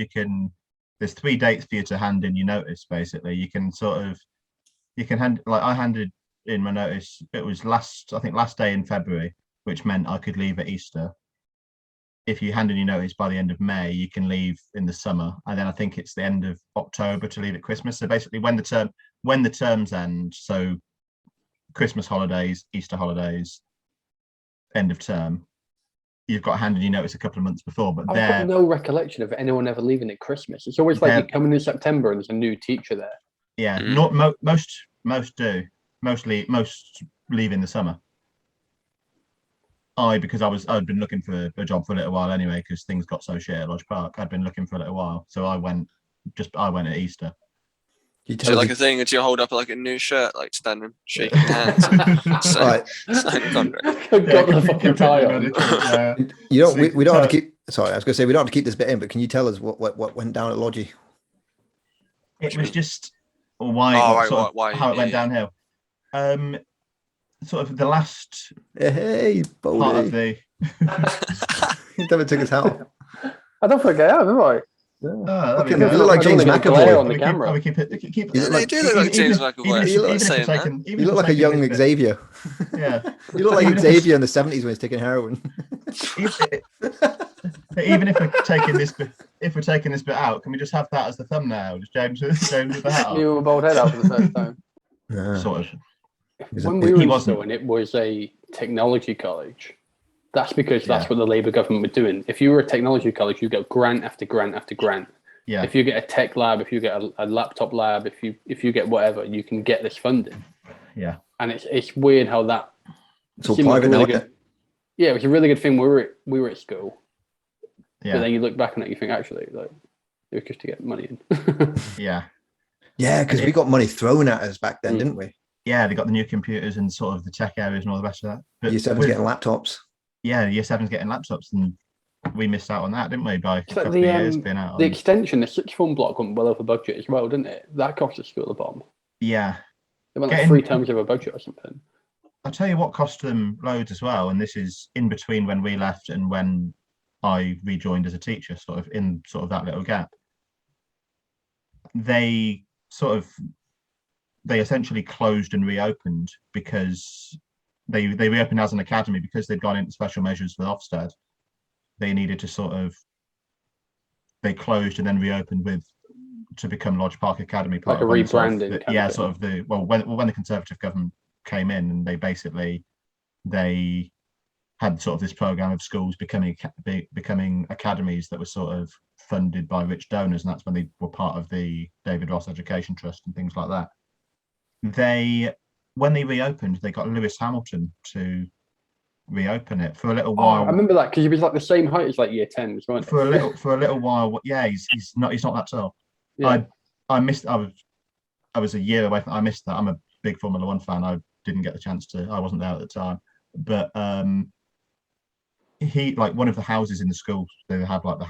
there's 3 dates for you to hand in your notice. Basically, you can hand, like I handed in my notice. It was last day in February, which meant I could leave at Easter. If you hand in your notice by the end of May, you can leave in the summer, and then I think it's the end of October to leave at Christmas. So basically, when the terms end, so Christmas holidays, Easter holidays, end of term, you've got to hand in your notice a couple of months before. But I've got no recollection of anyone ever leaving at Christmas. It's always like you come in September and there's a new teacher there. Yeah, not most do. Most leave in the summer. Because I'd been looking for a job for a little while anyway, because things got so shit at Lodge Park. I'd been looking for a little while, so I went at Easter. So like a thing that you hold up like a new shirt, like standing, shaking hands, right? I've got the fucking tie on. We don't have to keep. Sorry, I was going to say we don't have to keep this bit in, but can you tell us what went down at Lodgy? It was just how it went downhill. sort of the last hey, part of the. He never took his hat off. I don't think I have, have I? Oh, you look like James McAvoy on the camera. You do look like James McAvoy. You look like a young Xavier. Yeah. You look like Xavier in the 70s when he's taking heroin. Even if we're taking this bit out, can we just have that as the thumbnail? Just James with the hat on. You were bald head out for the first time. Yeah. Sort of. When we were in school and it was a technology college, that's because that's what the Labour government were doing. If you were a technology college, you get grant after grant after grant. Yeah. If you get a tech lab, if you get a laptop lab, if you get whatever, you can get this funding. Yeah. And it's weird how that. It's all private now. Yeah, it was a really good thing. We were at school. Yeah. But then you look back on it, you think actually, like, it was just to get money in. Yeah. Yeah, because we got money thrown at us back then, didn't we? Yeah, they got the new computers and sort of the tech areas and all the rest of that. But Year 7's getting laptops. Yeah, Year 7's getting laptops, and we missed out on that, didn't we? By a couple of years being out. The extension, the sixth form block went well over budget as well, didn't it? That cost the school a bomb. Yeah. They went like 3 times over budget or something. I'll tell you what cost them loads as well, and this is in between when we left and when I rejoined as a teacher, sort of in sort of that little gap. They essentially closed and reopened because they reopened as an academy because they'd gone into special measures with Ofsted. They needed to they closed and then reopened to become Lodge Park Academy. Like a rebranding. When the Conservative government came in, and they had sort of this program of schools becoming academies that were sort of funded by rich donors, and that's when they were part of the David Ross Education Trust and things like that. When they reopened, they got Lewis Hamilton to reopen it for a little while. I remember that because he was like the same height as like Year 10, wasn't for a little while. Yeah, he's not that tall. Yeah. I was a year away I missed that. I'm a big Formula 1 fan. I didn't get the chance to. I wasn't there at the time, but he, like, one of the houses in the school, they had like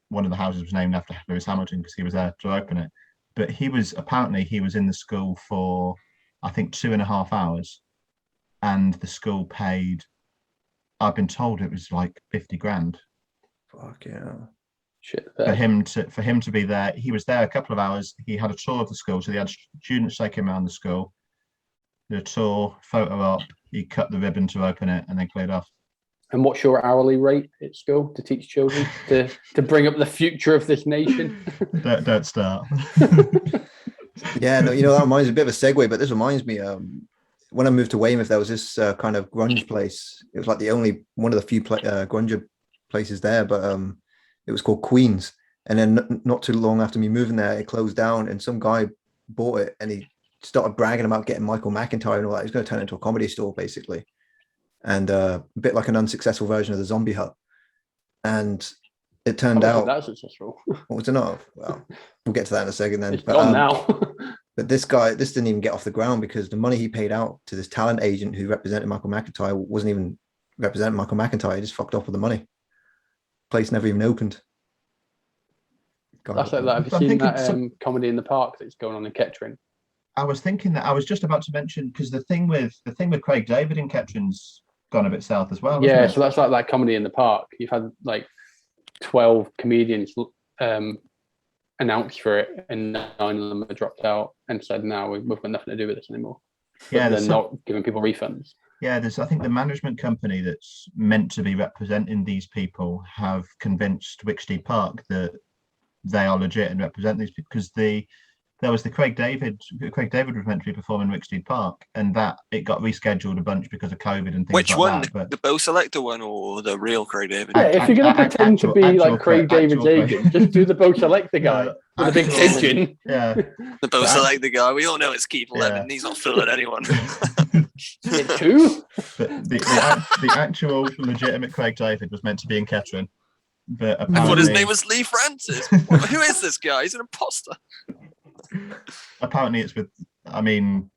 one of the houses was named after Lewis Hamilton because he was there to open it. But he was in the school for, I think, 2.5 hours, and the school paid, I've been told it was like 50 grand. Fuck yeah. Shit. For him to be there. He was there a couple of hours. He had a tour of the school, so they had students take him around the school. The tour, photo op, he cut the ribbon to open it and then cleared off. And what's your hourly rate at school to teach children to bring up the future of this nation? Don't start. Yeah, no, that reminds me, a bit of a segue, but this reminds me, when I moved to Weymouth, there was this kind of grunge place. It was like one of the few grunge places there, but it was called Queen's. And then not too long after me moving there, it closed down, and some guy bought it, and he started bragging about getting Michael McIntyre and all that. He's going to turn it into a comedy store, basically. And a bit like an unsuccessful version of the Zombie Hut. And it turned out that successful. What was it not? Well, we'll get to that in a second then. It's gone now. But this didn't even get off the ground because the money he paid out to this talent agent who represented Michael McIntyre wasn't even representing Michael McIntyre. He just fucked off with the money. Place never even opened. That's like that. Have you seen that Comedy in the Park that's going on in Kettering? I was thinking that. I was just about to mention, because the thing with Craig David in Kettering's gone a bit south as well. Yeah, so that's like that Comedy in the Park. You've had like 12 comedians announced for it, and 9 of them have dropped out and said, "No, we've got nothing to do with this anymore." Yeah, they're not giving people refunds. Yeah, I think the management company that's meant to be representing these people have convinced Wicksteed Park that they are legit and represent these people, because there was the Craig David was meant to be performing in Wicksteed Park, and that it got rescheduled a bunch because of COVID and things. Which like one? That. The Bo Selector one or the real Craig David? Yeah, if you're going to pretend to be like Craig David's agent, just do the Bo Selector guy with a big pigeon. Yeah. The Bo Selector guy. We all know it's Keith Lemon. He's not fooling anyone. It too. But the actual legitimate Craig David was meant to be in Kettering. But I thought his name was Lee Francis. Who is this guy? He's an imposter. Apparently it's with,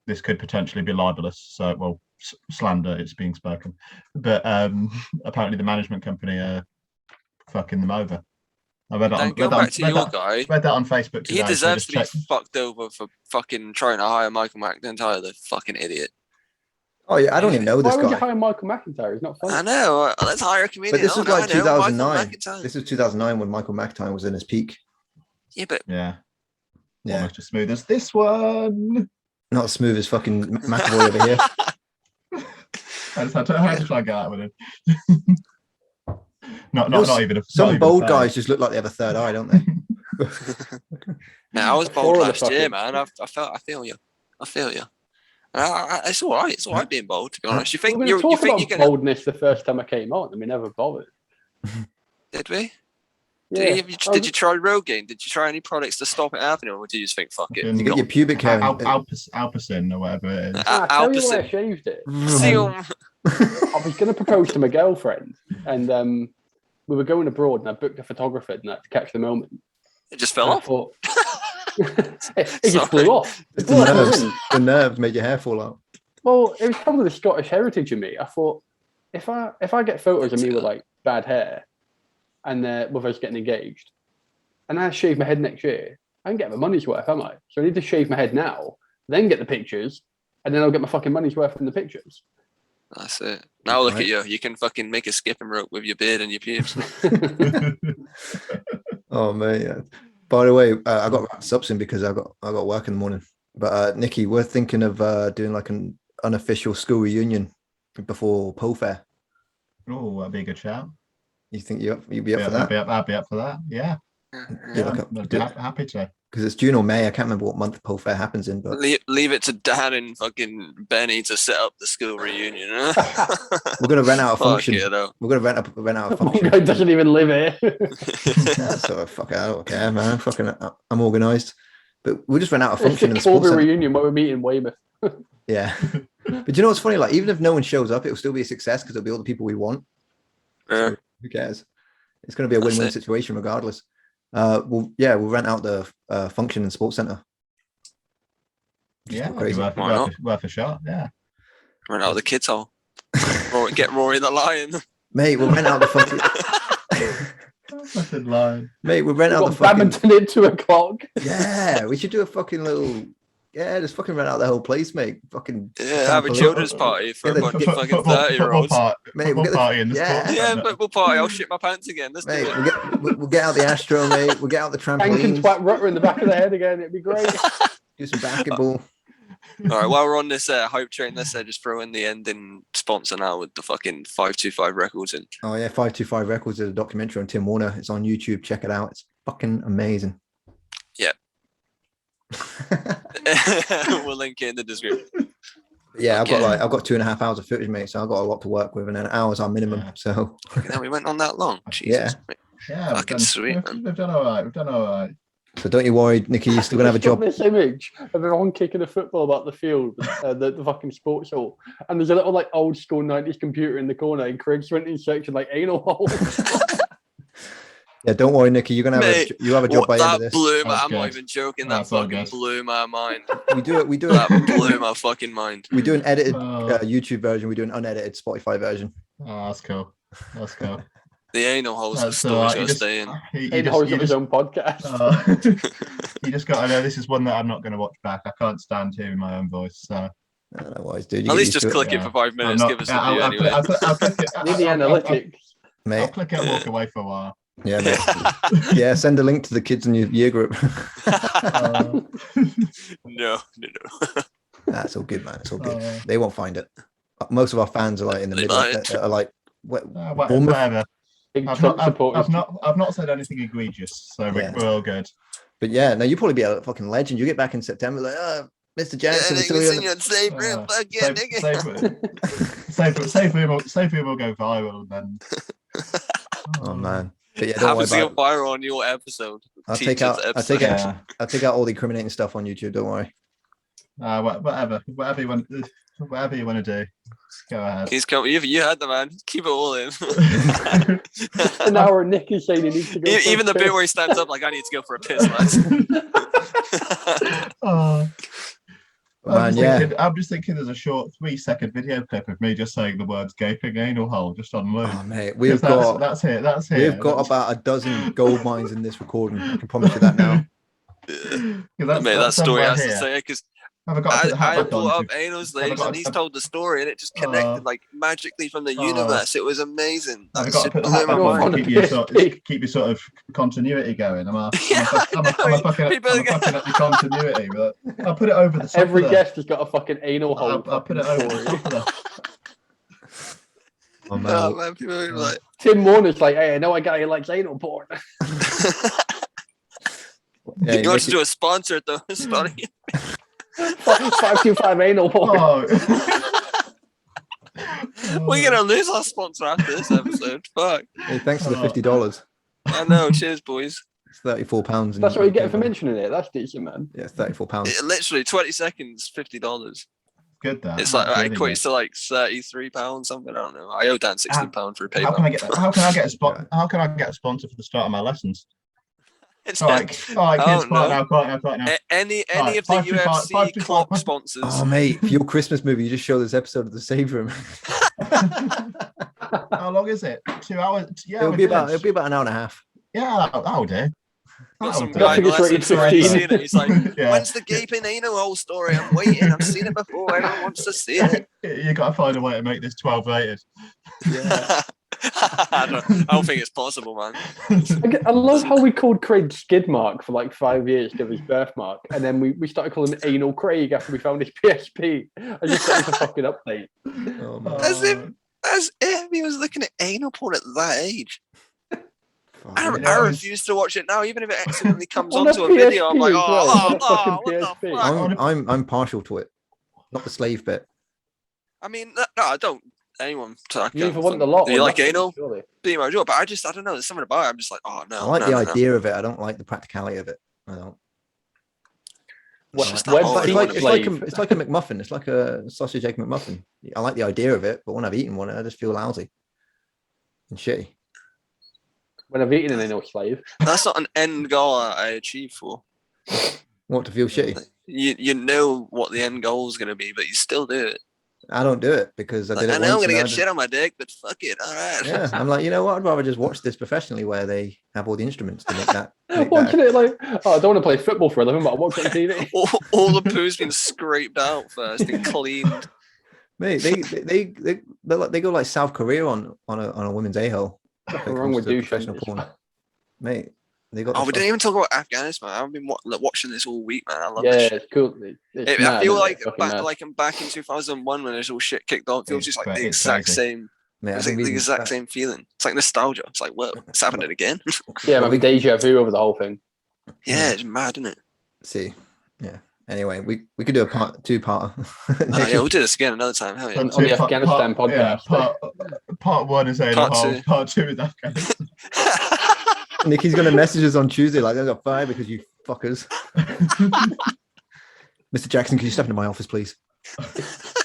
this could potentially be libelous, so, slander, it's being spoken, but apparently the management company are fucking them over. I read that on Facebook today. He deserves to be fucked over for fucking trying to hire Michael McIntyre, the fucking idiot. Oh yeah, I don't even know this guy. Why would you guy. hire Michael McIntyre? He's not funny. I know. Let's hire a comedian. But this was like 2009. Michael This was 2009 when Michael McIntyre was in his peak. Yeah, but almost as smooth as this one. Not as smooth as fucking McAvoy over here. I just had to try and get out with it. not even. Some bold guys just look like they have a third eye, don't they? I was bold last year, man. I feel you. It's all right. It's all right being bold, to be honest. You think you can boldness the first time I came on, and we never bothered. Did we? Yeah. Did you try Rogaine? Did you try any products to stop it happening, or did you just think fuck it? You get your pubic hair. Alpacin or whatever it is. Tell you why I shaved it. I was going to propose to my girlfriend, and we were going abroad, and I booked a photographer and that to catch the moment. It just fell off. It just flew off. The nerves made your hair fall out. Well, it was probably the Scottish heritage in me. I thought if I get photos of me with like bad hair, and with us getting engaged, and I shave my head next year, I can get my money's worth, am I? So I need to shave my head now, then get the pictures, and then I'll get my fucking money's worth from the pictures. That's it. Now look at you. You can fucking make a skipping rope with your beard and your pubes. Oh man, yeah. By the way, I got wrapped up soon because I got work in the morning. But Nicky, we're thinking of doing like an unofficial school reunion before Pole Fair. Oh, that'd be a good shout. You think you'd be up for that? I'd be up for that. Yeah. Happy to. Because it's June or May. I can't remember what month Pole Fair happens in. But leave it to Dan and fucking Benny to set up the school reunion. We're gonna rent out a function. We're gonna rent out a function. Guy doesn't even live here. So fuck it, I don't care, man. I'm organised. But we'll just rent out a function in the sports center. Reunion where we meet in Weymouth. Yeah. But you know what's funny? Like even if no one shows up, it'll still be a success because it'll be all the people we want. So who cares? It's going to be a win-win situation regardless. We'll rent out the function in Sports Centre. Yeah, crazy. Worth a shot. Yeah. Rent out the kids' hall. Get Rory the Lion. Mate, we'll rent out the fucking. Mate, we'll rent out the fucking. Badminton at 2:00. Yeah, we should do a fucking little. Yeah, just fucking rent out the whole place, mate. Fucking have a children's party for a bunch of fucking 30-year-olds. Mate, we'll get football party. I'll shit my pants again. Mate, we'll get out the Astro, mate. We'll get out the trampoline. And twat Rutter in the back of the head again. It'd be great. Do some basketball. All right, while we're on this hype train, let's just throw in the ending sponsor now with the fucking 525 Records in. Oh yeah, 525 Records is a documentary on Tim Warner. It's on YouTube. Check it out. It's fucking amazing. Yeah. We'll link it in the description. Yeah, I've got 2.5 hours of footage, mate. So I've got a lot to work with, and then hours are minimum. Yeah. So we went on that long. Jesus, yeah, fucking sweet. We've done all right. So don't you worry, Nicky. You're still gonna have a job. This image of everyone kicking a football about the field, the fucking sports hall, and there's a little like old school 90s computer in the corner, and Craig's went in searching like anal holes. Yeah, don't worry, Nicky. You're gonna have a job by the end of this. I'm not even joking. That fucking blew my mind. We do it. That blew my fucking mind. We do an edited YouTube version. We do an unedited Spotify version. Oh, that's cool. The anal holes are still going to stay in. Anal holes of his own podcast. You just got to know this is one that I'm not going to watch back. I can't stand hearing my own voice. So. Otherwise, dude. At least just click it for 5 minutes. Give us a view anyway. I'll click it. Need the analytics. Mate. I'll click it and walk away for a while. Yeah, mate. Yeah, send a link to the kids in your year group. No. That's all good, man. It's all good. They won't find it. Most of our fans are like in the middle. Are like, whatever. I've not said anything egregious, so we're all good. But yeah, no, you'll probably be a fucking legend. You get back in September, like, Mr. Jackson. Safely will go viral, and then. Oh man. But yeah, happens to go viral on your episode. I'll take out all the incriminating stuff on YouTube. Don't worry. Whatever you want to do, go ahead. You had the man. Keep it all in. An hour of Nicky saying he needs to go. Even the bit where he stands up like I need to go for a piss, lads. I'm just thinking there's a short 3-second video clip of me just saying the words gaping anal hole just on loop. Oh, mate, that's it. We've got about a dozen gold mines in this recording. I can promise you that now. That story has to say it because Have I got to put the hat I back brought on? up anal slaves, and he's told the story, and it just connected like magically from the universe. It was amazing. Have I got to put the hat back on to keep your sort of continuity going? I'm fucking up your continuity, but I'll put it over the top. Every guest has got a fucking anal hole. I'll put it over the top of the... Oh man, people are like... Tim Warner's like, hey, I know a guy who likes anal porn. Yeah, you want to do a sponsor though? 525 anal porn. We're gonna lose our sponsor after this episode. Fuck. Hey, thanks for the $50. I know. Cheers, boys. It's £34. That's what you get for mentioning it. That's decent, man. Yeah, it's £34. Literally 20 seconds, $50. Good. That it's like it equates to like £33 something. I don't know. I owe Dan £16 for a paper. How can I get a sponsor for the start of my lessons? It's all right, kids, quiet now. Any of the UFC clock sponsors. Oh, mate, for your Christmas movie, you just show this episode of The Save Room. How long is it? 2 hours? Yeah, it'll be about an hour and a half. Yeah, that'll do. Some guy he's like, when's the gaping anal hole story? I'm waiting. I've seen it before. Everyone wants to see it. You got to find a way to make this 12 rated. Yeah. I don't think it's possible, man. I love how we called Craig Skidmark for like 5 years to his birthmark, and then we started calling him Anal Craig after we found his PSP. I just thought it was a fucking update. As if he was looking at anal porn at that age. I refuse to watch it now, even if it accidentally comes onto a video. I'm like, what the fuck? I'm partial to it, not the slave bit. I mean, no, I don't. Anyone you even want the lot. Do you like anal? Be my job, but I don't know. There's something about it. I'm just like, oh no. I like the idea of it. I don't like the practicality of it. I don't. It's like a McMuffin. It's like a sausage egg McMuffin. I like the idea of it, but when I've eaten one, I just feel lousy and shitty. When I've eaten an anal slave, that's not an end goal I achieve for. What, to feel shitty? You know what the end goal is going to be, but you still do it. I don't do it because I did it. I know I'm gonna get shit on my dick, but fuck it, all right. Yeah, I'm like, you know what? I'd rather just watch this professionally, where they have all the instruments to make that. Watching it like, I don't want to play football for a living, but I watch it on TV. all the poo's been scraped out first and cleaned. Mate, they go like South Korea on a women's a-hole. Nothing wrong with professional porn, mate. We didn't even talk about Afghanistan. I've been watching this all week, man. I love it. Yeah, it's cool. I feel like I'm back in 2001 when this all shit kicked off. It feels just like the exact same. Yeah, it's like the exact same feeling. It's like nostalgia. It's like, whoa, it's happening again. Yeah, man, deja vu over the whole thing. Yeah, it's mad, isn't it? See, yeah. Anyway, we could do a two-parter. Yeah, we'll do this again another time. Hell yeah. On the Afghanistan podcast. Yeah, part one is part two is Afghanistan. Nicky's going to message us on Tuesday like, I got fired because you fuckers. Mr. Jackson, can you step into my office, please?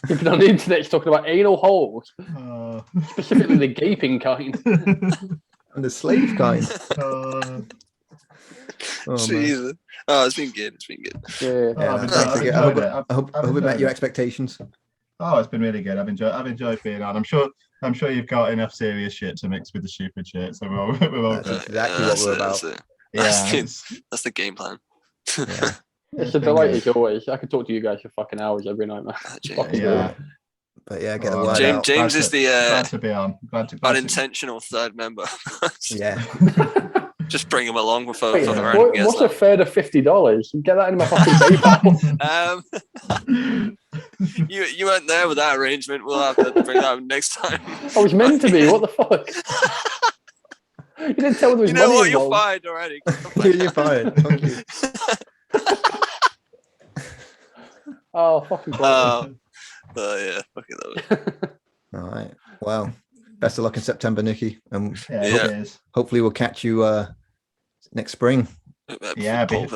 You've been on the internet talking about anal holes. Specifically the gaping kind. And the slave kind. Jesus. Oh, it's been good. Yeah, I hope it met your expectations. Oh, it's been really good. I've enjoyed being on. I'm sure you've got enough serious shit to mix with the stupid shit. So we're all that's exactly what we're about. That's the game plan. Yeah. It's a delight as always. I could talk to you guys for fucking hours every night, man. But yeah, get the word out. James is the glad to be on. unintentional third member. Yeah. Just bring him along with what's a third of $50? Get that in my fucking PayPal. You weren't there with that arrangement. We'll have to bring that up next time. I was meant to be. What the fuck? You didn't tell them. You know what? You're fired already. You're fired. Thank you. Oh, fucking yeah, fucking love it. All right. Well, best of luck in September, Nicky. Hopefully we'll catch you next spring. Yeah, happy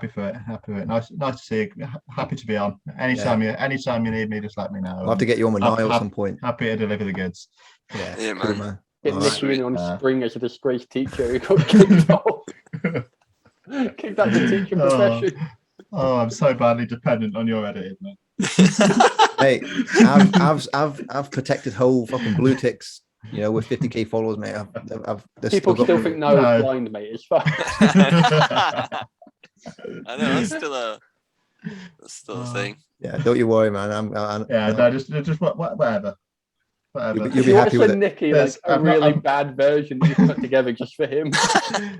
for it. Nice to see you. Happy to be on. Anytime you need me, just let me know. I'll have to get you on with Niall at some point. Happy to deliver the goods. Yeah, man. Cool, man. Get Nicky in on spring as a disgraced teacher who got kicked off. Kicked out the teaching profession. Oh, I'm so badly dependent on your editing, man. Hey, I've protected whole fucking blue ticks, with 50k followers, mate. People still think Noah's blind, mate. It's fine. I know, that's still That's still a thing. Yeah, don't you worry, man. Just whatever. You'll be happy with it. Nicky, like a really bad version that you put together just for him.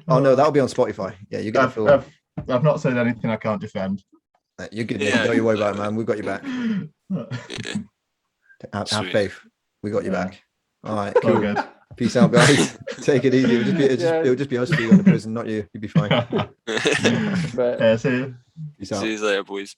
Oh no, that'll be on Spotify. Yeah, you get a full. I've not said anything I can't defend. You're good. Yeah. Don't you worry about it, man. We've got your back. Have faith. We got your back. All right, cool. Good. Peace out, guys. Take it easy. It'll just be us two in the prison, not you. You'll be fine. See you. Peace out. See you later, boys.